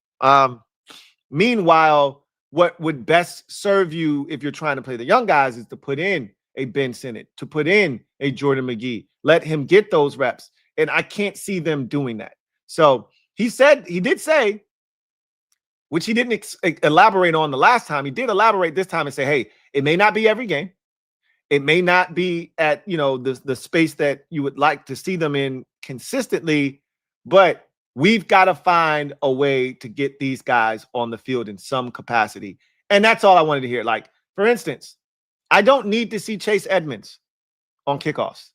Meanwhile, what would best serve you if you're trying to play the young guys is to put in a Ben Sinnott, to put in a Jordan McGee, let him get those reps. And I can't see them doing that. So he did say, which he didn't elaborate on the last time. He did elaborate this time and say, hey, it may not be every game. It may not be at, the space that you would like to see them in consistently, but we've got to find a way to get these guys on the field in some capacity. And that's all I wanted to hear. Like, for instance, I don't need to see Chase Edmonds on kickoffs.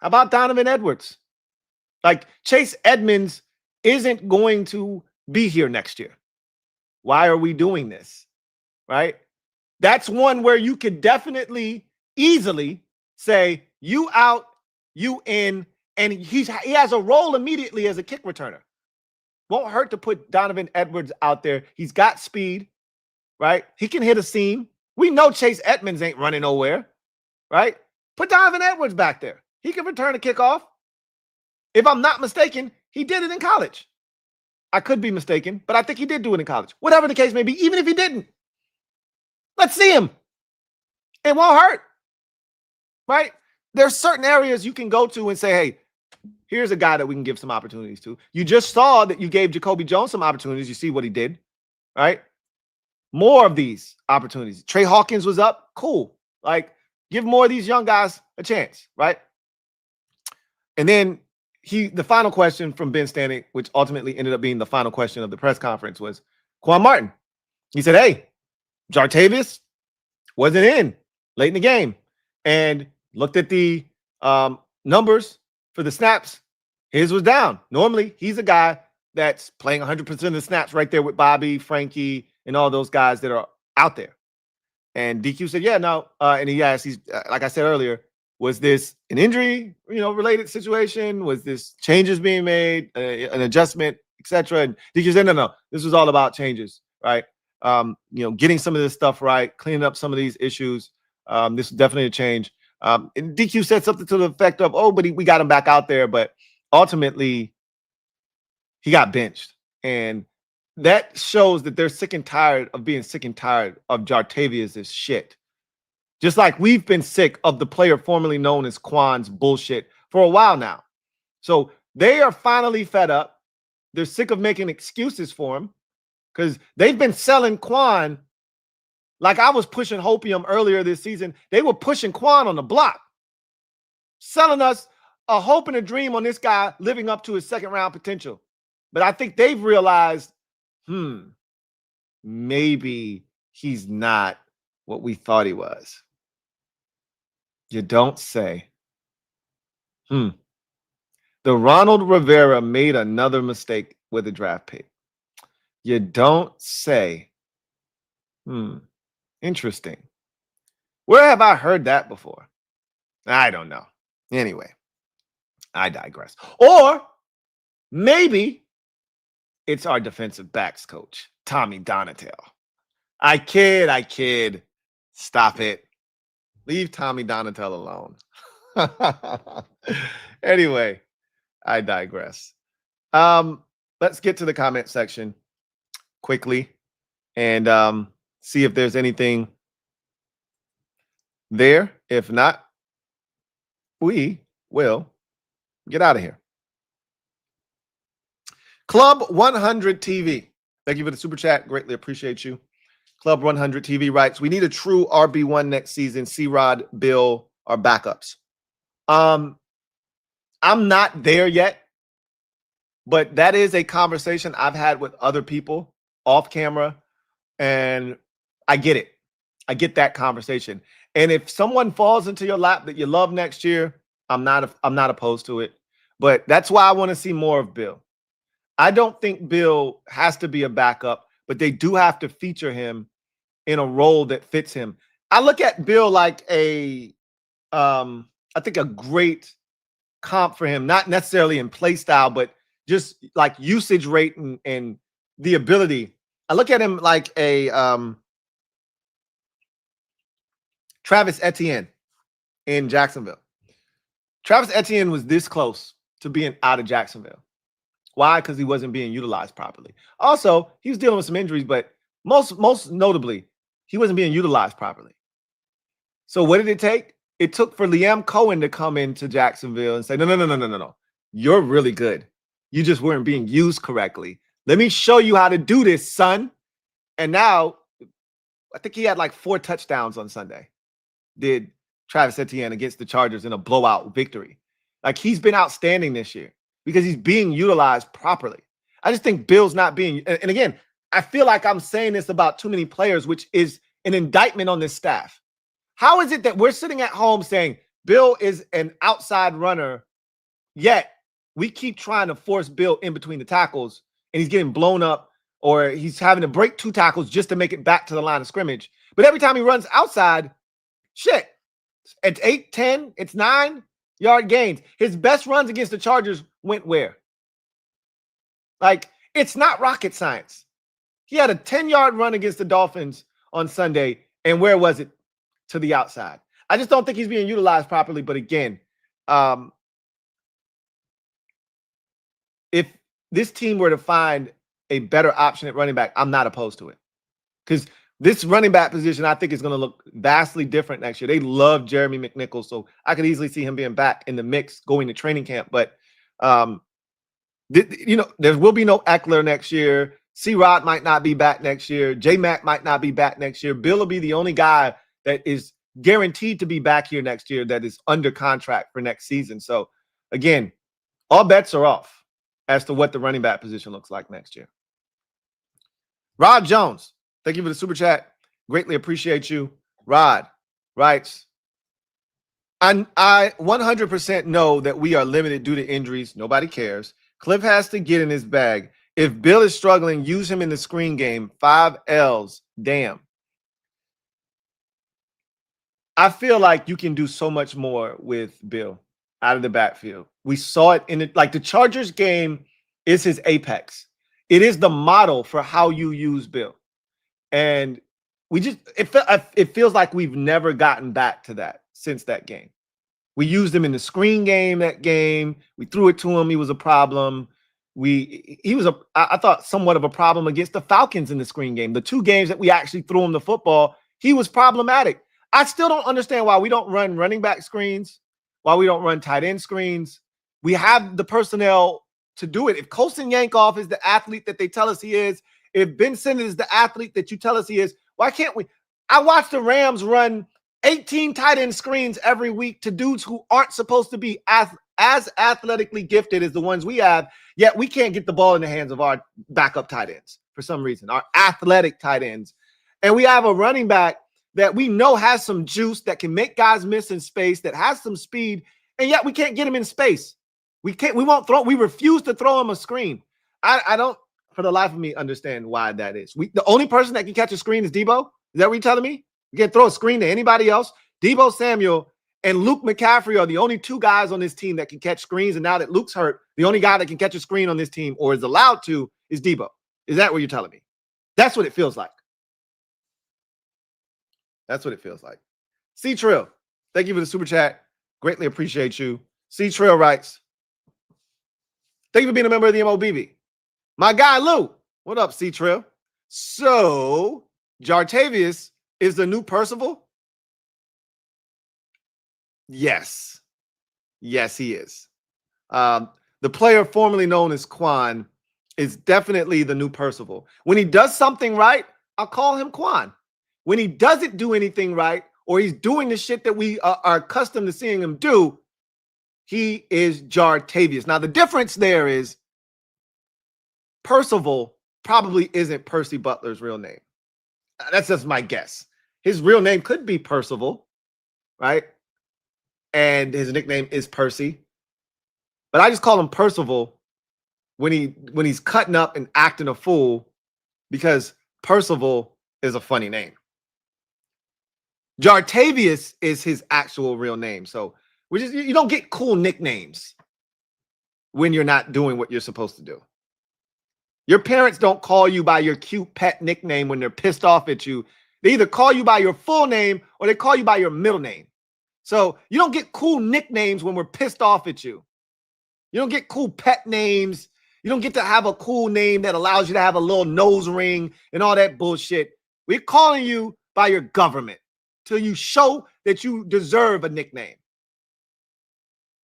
How about Donovan Edwards? Like, Chase Edmonds isn't going to be here next year. Why are we doing this? Right? That's one where you could definitely easily say, you out, you in, and he has a role immediately as a kick returner. Won't hurt to put Donovan Edwards out there. He's got speed, right? He can hit a seam. We know Chase Edmonds ain't running nowhere, right? Put Donovan Edwards back there. He can return a kickoff. If I'm not mistaken, he did it in college. I could be mistaken, but I think he did do it in college. Whatever the case may be, even if he didn't, let's see him. It won't hurt, right? There's certain areas you can go to and say, hey, here's a guy that we can give some opportunities to. You just saw that you gave Jacoby Jones some opportunities. You see what he did, right? More of these opportunities. Trey Hawkins was up. Cool. Like, give more of these young guys a chance, right? And then the final question from Ben Stanek, which ultimately ended up being the final question of the press conference, was Quan Martin. He said, hey, Jartavius wasn't in late in the game, and looked at the numbers for the snaps. His was down. Normally, he's a guy that's playing 100% of the snaps right there with Bobby, Frankie, and all those guys that are out there. And DQ said, yeah, no. And he asked, like I said earlier, was this an injury, related situation? Was this changes being made, an adjustment, etc.? And DQ said, no. This was all about changes, right? Getting some of this stuff right, cleaning up some of these issues. This is definitely a change. And DQ said something to the effect of, oh, but we got him back out there. But ultimately, he got benched. And that shows that they're sick and tired of being sick and tired of Jartavius' shit. Just like we've been sick of the player formerly known as Quan's bullshit for a while now. So they are finally fed up. They're sick of making excuses for him, because they've been selling Quan like I was pushing Hopium earlier this season. They were pushing Quan on the block, selling us a hope and a dream on this guy living up to his second-round potential. But I think they've realized, maybe he's not what we thought he was. You don't say. The Ronald Rivera made another mistake with a draft pick. You don't say. Interesting. Where have I heard that before? I don't know. Anyway, I digress. Or maybe it's our defensive backs coach, Tommy Donatel. I kid. Stop it. Leave Tommy Donatel alone. Anyway, I digress. Let's get to the comment section quickly. and see if there's anything there. If not, we will get out of here. Club 100 TV. Thank you for the super chat. Greatly appreciate you. Club 100 TV writes, we need a true RB1 next season. C-Rod, Bill are backups. I'm not there yet, but that is a conversation I've had with other people off camera, and I get it. I get that conversation. And if someone falls into your lap that you love next year, I'm not opposed to it. But that's why I want to see more of Bill. I don't think Bill has to be a backup, but they do have to feature him in a role that fits him. I look at Bill like I think a great comp for him, not necessarily in play style, but just like usage rate and the ability. I look at him like a Travis Etienne in Jacksonville. Travis Etienne was this close to being out of Jacksonville. Why? Because he wasn't being utilized properly. Also, he was dealing with some injuries, but most notably, he wasn't being utilized properly. So what did it take? It took for Liam Cohen to come into Jacksonville and say, no. You're really good. You just weren't being used correctly. Let me show you how to do this, son. And now, I think he had like 4 touchdowns on Sunday. Did Travis Etienne against the Chargers in a blowout victory. Like, he's been outstanding this year because he's being utilized properly. I just think Bill's not being, and again, I feel like I'm saying this about too many players, which is an indictment on this staff. How is it that we're sitting at home saying Bill is an outside runner, yet we keep trying to force Bill in between the tackles and he's getting blown up, or he's having to break 2 tackles just to make it back to the line of scrimmage. But every time he runs outside, shit, it's 8, 10, it's 9-yard gains. His best runs against the Chargers went where? Like, it's not rocket science. He had a 10-yard run against the Dolphins on Sunday, and where was it? To the outside. I just don't think he's being utilized properly. But again, if this team were to find a better option at running back, I'm not opposed to it. Because this running back position, I think, is going to look vastly different next year. They love Jeremy McNichols, so I could easily see him being back in the mix going to training camp. But, there will be no Eckler next year. C-Rod might not be back next year. J-Mac might not be back next year. Bill will be the only guy that is guaranteed to be back here next year that is under contract for next season. So, again, all bets are off as to what the running back position looks like next year. Rod Jones, thank you for the super chat. Greatly appreciate you. Rod writes, I 100% know that we are limited due to injuries. Nobody cares. Cliff has to get in his bag. If Bill is struggling, use him in the screen game. 5 L's. Damn. I feel like you can do so much more with Bill out of the backfield. We saw it in it. Like, the Chargers game is his apex. It is the model for how you use Bill. And it feels like we've never gotten back to that since that game. We used him in the screen game that game. We threw it to him. He was a problem. I thought, somewhat of a problem against the Falcons in the screen game. The 2 games that we actually threw him the football, he was problematic. I still don't understand why we don't run running back screens, why we don't run tight end screens. We have the personnel to do it. If Colson Yankoff is the athlete that they tell us he is, if Ben Simmons is the athlete that you tell us he is, why can't we? I watch the Rams run 18 tight end screens every week to dudes who aren't supposed to be as athletically gifted as the ones we have, yet we can't get the ball in the hands of our backup tight ends for some reason, our athletic tight ends. And we have a running back that we know has some juice, that can make guys miss in space, that has some speed, and yet we can't get him in space. We refuse to throw him a screen. I don't, for the life of me, understand why that is. The only person that can catch a screen is Debo. Is that what you're telling me? You can't throw a screen to anybody else? Debo Samuel and Luke McCaffrey are the only 2 guys on this team that can catch screens, and now that Luke's hurt, the only guy that can catch a screen on this team, or is allowed to, is Debo. Is that what you're telling me? That's what it feels like. That's what it feels like. C Trill, thank you for the super chat. Greatly appreciate you. C Trill writes, thank you for being a member of the MOBB. My guy Lou, what up, C Trill? So Jartavius is the new Percival? Yes. Yes, he is. The player formerly known as Quan is definitely the new Percival. When he does something right, I'll call him Quan. When he doesn't do anything right, or he's doing the shit that we are accustomed to seeing him do, he is Jartavius. Now, the difference there is Percival probably isn't Percy Butler's real name. That's just my guess. His real name could be Percival, right? And his nickname is Percy. But I just call him Percival when he's cutting up and acting a fool, because Percival is a funny name. Jartavius is his actual real name. So you don't get cool nicknames when you're not doing what you're supposed to do. Your parents don't call you by your cute pet nickname when they're pissed off at you. They either call you by your full name or they call you by your middle name. So you don't get cool nicknames when we're pissed off at you. You don't get cool pet names. You don't get to have a cool name that allows you to have a little nose ring and all that bullshit. We're calling you by your government till you show that you deserve a nickname.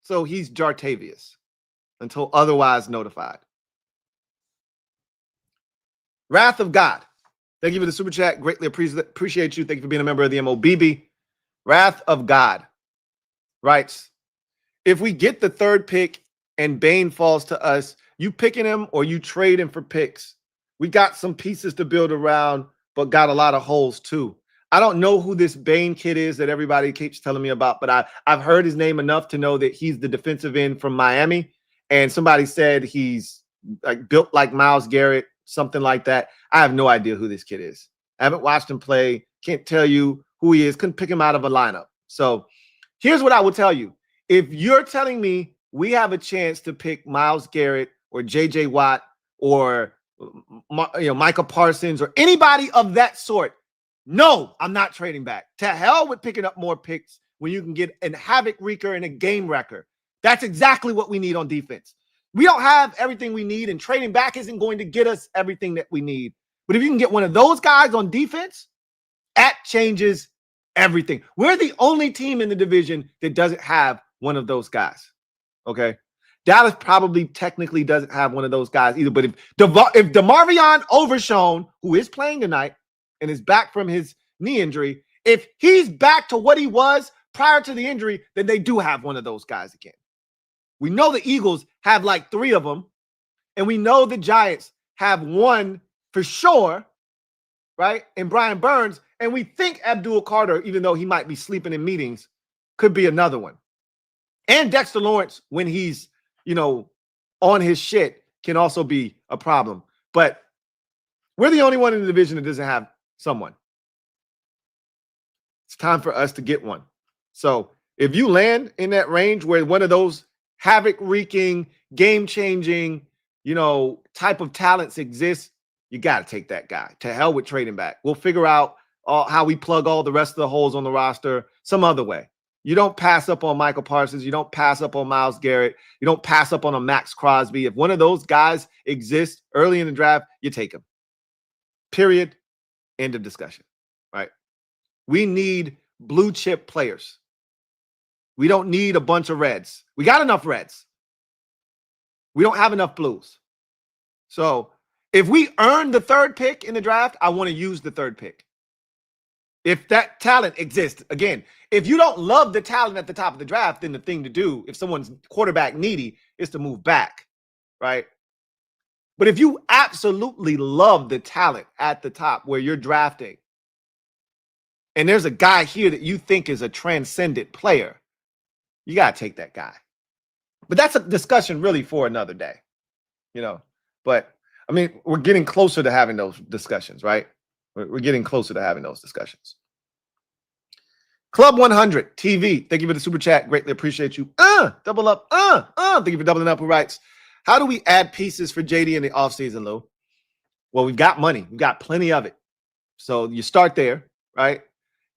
So he's Jartavius until otherwise notified. Wrath of God. Thank you for the super chat. Greatly appreciate you. Thank you for being a member of the MOBB. Wrath of God writes, if we get the third pick and Bane falls to us, you picking him or you trade him for picks? We got some pieces to build around, but got a lot of holes too. I don't know who this Bane kid is that everybody keeps telling me about, but I've heard his name enough to know that he's the defensive end from Miami. And somebody said he's like built like Myles Garrett, something like that. I have no idea who this kid is. I haven't watched him play. Can't tell you who he is. Couldn't pick him out of a lineup. So here's what I will tell you. If you're telling me we have a chance to pick Myles Garrett or J.J. Watt or Micah Parsons or anybody of that sort, no, I'm not trading back. To hell with picking up more picks when you can get a havoc wreaker and a game wrecker. That's exactly what we need on defense. We don't have everything we need, and trading back isn't going to get us everything that we need. But if you can get one of those guys on defense, that changes everything. We're the only team in the division that doesn't have one of those guys. Okay? Dallas probably technically doesn't have one of those guys either. But if DeMarvion Overshown, who is playing tonight and is back from his knee injury, if he's back to what he was prior to the injury, then they do have one of those guys again. We know the Eagles have like 3 of them, and we know the Giants have one for sure, right? And Brian Burns, and we think Abdul Carter, even though he might be sleeping in meetings, could be another one. And Dexter Lawrence, when he's, on his shit, can also be a problem. But we're the only one in the division that doesn't have someone. It's time for us to get one. So if you land in that range where one of those havoc-wreaking, game-changing, type of talents exists, you got to take that guy. To hell with trading back. We'll figure out how we plug all the rest of the holes on the roster some other way. You don't pass up on Michael Parsons. You don't pass up on Myles Garrett. You don't pass up on a Max Crosby. If one of those guys exists early in the draft, you take him. Period. End of discussion. Right? We need blue chip players. We don't need a bunch of reds. We got enough reds. We don't have enough blues. So if we earn the third pick in the draft, I want to use the third pick. If that talent exists, again, if you don't love the talent at the top of the draft, then the thing to do, if someone's quarterback needy, is to move back, right? But if you absolutely love the talent at the top where you're drafting, and there's a guy here that you think is a transcendent player, you got to take that guy. But that's a discussion really for another day, But, we're getting closer to having those discussions, right? We're getting closer to having those discussions. Club 100 TV. Thank you for the super chat. Greatly appreciate you. Double up. Thank you for doubling up. Who writes, how do we add pieces for JD in the offseason, Lou? Well, we've got money. We've got plenty of it. So you start there, right?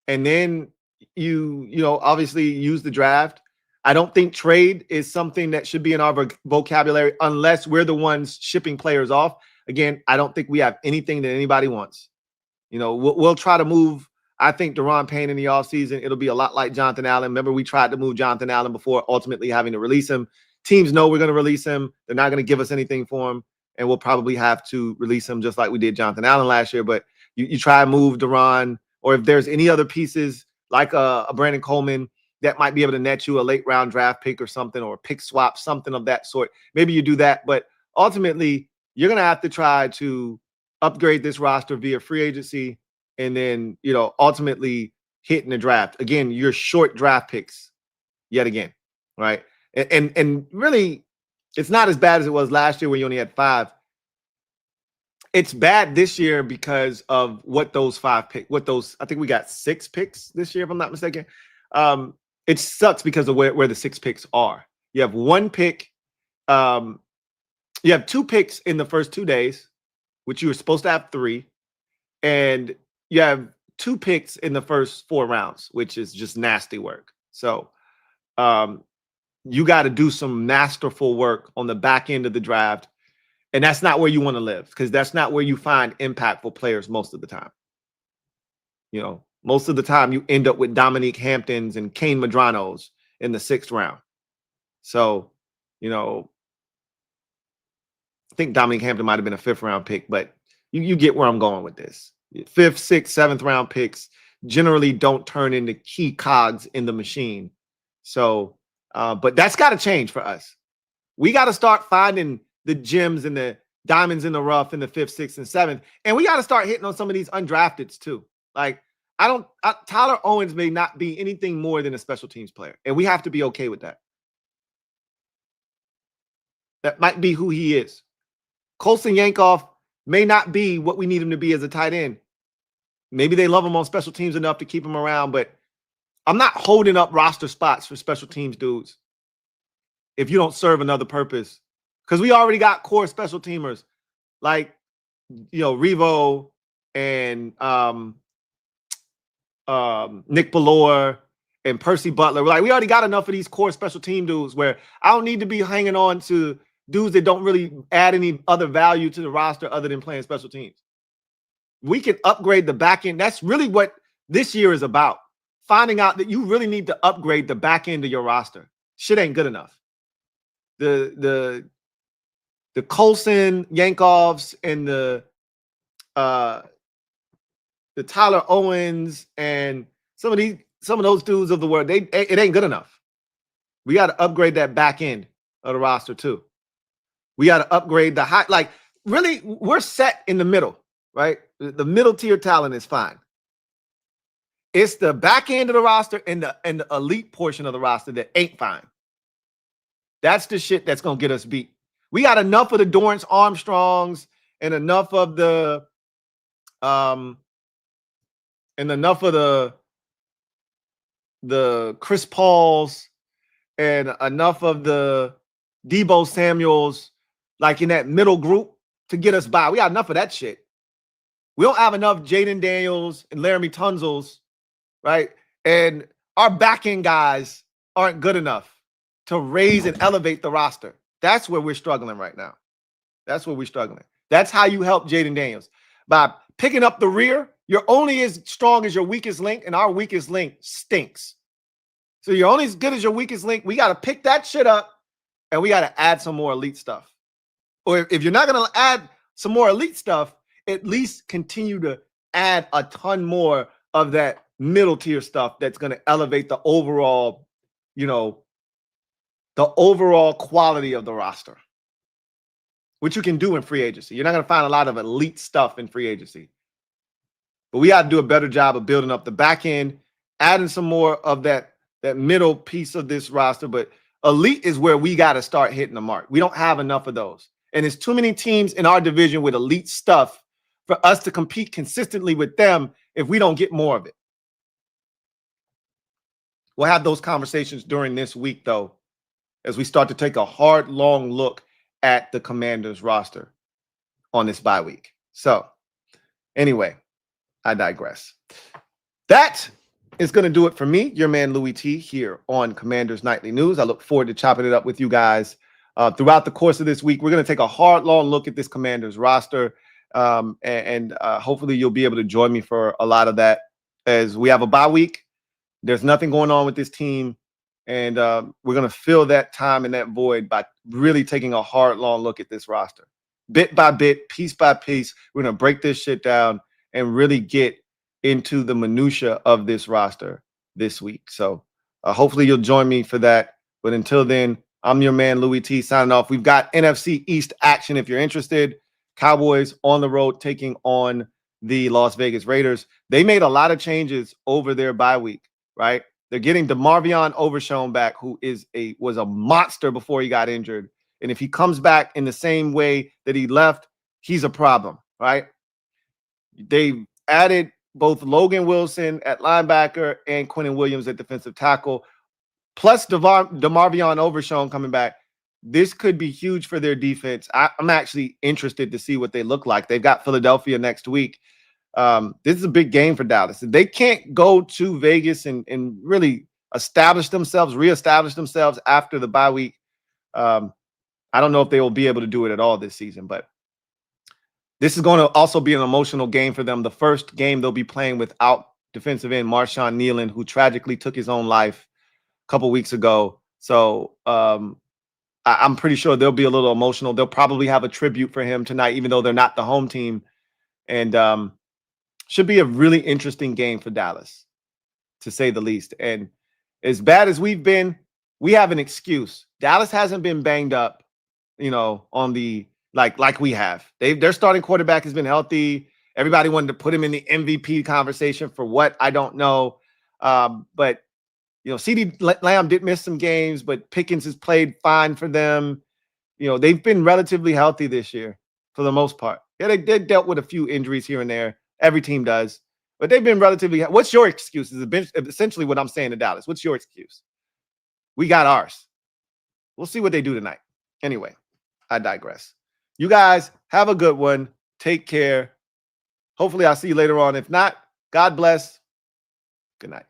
And then you obviously use the draft. I don't think trade is something that should be in our vocabulary unless we're the ones shipping players off. Again, I don't think we have anything that anybody wants. You know, we'll try to move, I think, Deron Payne in the offseason. It'll be a lot like Jonathan Allen. Remember, we tried to move Jonathan Allen before ultimately having to release him. Teams know we're going to release him. They're not going to give us anything for him, and we'll probably have to release him just like we did Jonathan Allen last year. But you try and move Deron, or if there's any other pieces like a Brandon Coleman that might be able to net you a late round draft pick or something, or a pick swap, something of that sort. Maybe you do that, but ultimately you're going to have to try to upgrade this roster via free agency and then, you know, ultimately hit in the draft. Again, you're short draft picks yet again, right? And really, it's not as bad as it was last year when you only had 5. It's bad this year because of what those 5 picks, I think we got 6 picks this year, if I'm not mistaken. It sucks because of where the 6 picks are. You have 1 pick. You have 2 picks in the first 2 days, which you were supposed to have 3. And you have 2 picks in the first 4 rounds, which is just nasty work. So you got to do some masterful work on the back end of the draft. And that's not where you want to live, because that's not where you find impactful players most of the time. You know, most of the time you end up with Dominique Hamptons and Kane Madranos in the 6th round. So, you know, I think Dominique Hampton might have been a 5th round pick, but you get where I'm going with this. 5th, 6th, 7th round picks generally don't turn into key cogs in the machine. So, but that's got to change for us. We got to start finding the gems and the diamonds in the rough in the 5th, 6th, and 7th. And we got to start hitting on some of these undrafteds too. Like, Tyler Owens may not be anything more than a special teams player, and we have to be okay with that. That might be who he is. Colson Yankoff may not be what we need him to be as a tight end. Maybe they love him on special teams enough to keep him around, but I'm not holding up roster spots for special teams dudes if you don't serve another purpose. Because we already got core special teamers like, you know, Revo and Nick Ballore and Percy Butler. Like, we already got enough of these core special team dudes where I don't need to be hanging on to dudes that don't really add any other value to the roster other than playing special teams. We can upgrade the back end. That's really what this year is about. Finding out that you really need to upgrade the back end of your roster. Shit ain't good enough. The Colson Yankoffs and the Tyler Owens and some of those dudes of the world, it ain't good enough. We got to upgrade that back end of the roster too. We got to upgrade the high. Like, really, we're set in the middle, right? The middle tier talent is fine. It's the back end of the roster and the elite portion of the roster that ain't fine. That's the shit that's gonna get us beat. We got enough of the Dorrance Armstrongs and enough of the Chris Pauls and enough of the Debo Samuels, like in that middle group, to get us by. We got enough of that shit. We don't have enough Jaden Daniels and Laramie Tunzels, right? And our back end guys aren't good enough to raise and elevate the roster. That's where we're struggling right now. That's where we're struggling. That's how you help Jaden Daniels. By picking up the rear, you're only as strong as your weakest link, and our weakest link stinks. So you're only as good as your weakest link. We got to pick that shit up, and we got to add some more elite stuff. Or if you're not going to add some more elite stuff, at least continue to add a ton more of that middle tier stuff that's going to elevate the overall, you know, the overall quality of the roster, which you can do in free agency. You're not going to find a lot of elite stuff in free agency. But we got to do a better job of building up the back end, adding some more of that middle piece of this roster. But elite is where we got to start hitting the mark. We don't have enough of those. And there's too many teams in our division with elite stuff for us to compete consistently with them if we don't get more of it. We'll have those conversations during this week, though, as we start to take a hard, long look at the Commanders roster on this bye week. So anyway, I digress. That is going to do it for me, your man Louie T, here on Commanders Nightly News. I look forward to chopping it up with you guys throughout the course of this week. We're going to take a hard, long look at this Commanders roster, and hopefully you'll be able to join me for a lot of that as we have a bye week. There's nothing going on with this team, and we're going to fill that time and that void by really taking a hard, long look at this roster. Bit by bit, piece by piece, we're going to break this shit down and really get into the minutia of this roster this week. So hopefully you'll join me for that. But until then, I'm your man, Louie T, signing off. We've got NFC East action if you're interested. Cowboys on the road taking on the Las Vegas Raiders. They made a lot of changes over their bye week, right? They're getting DeMarvion Overshown back, who was a monster before he got injured. And if he comes back in the same way that he left, he's a problem, right? They added both Logan Wilson at linebacker and Quinn Williams at defensive tackle, plus DeMarvion Overshown coming back. This could be huge for their defense. I'm actually interested to see what they look like. They've got Philadelphia next week. This is a big game for Dallas. They can't go to Vegas and really reestablish themselves after the bye week. I don't know if they will be able to do it at all this season, but this is going to also be an emotional game for them. The first game they'll be playing without defensive end Marshawn Nealon, who tragically took his own life a couple weeks ago. So I'm pretty sure they'll be a little emotional. They'll probably have a tribute for him tonight, even though they're not the home team. And should be a really interesting game for Dallas, to say the least. And as bad as we've been, we have an excuse. Dallas hasn't been banged up, on the like we have. Their starting quarterback has been healthy. Everybody wanted to put him in the MVP conversation for what, I don't know. But CeeDee Lamb did miss some games, but Pickens has played fine for them. They've been relatively healthy this year for the most part. Yeah, they dealt with a few injuries here and there. Every team does. But they've been relatively. What's your excuse? Is essentially what I'm saying to Dallas. What's your excuse? We got ours. We'll see what they do tonight. Anyway, I digress. You guys have a good one. Take care. Hopefully I'll see you later on. If not, God bless. Good night.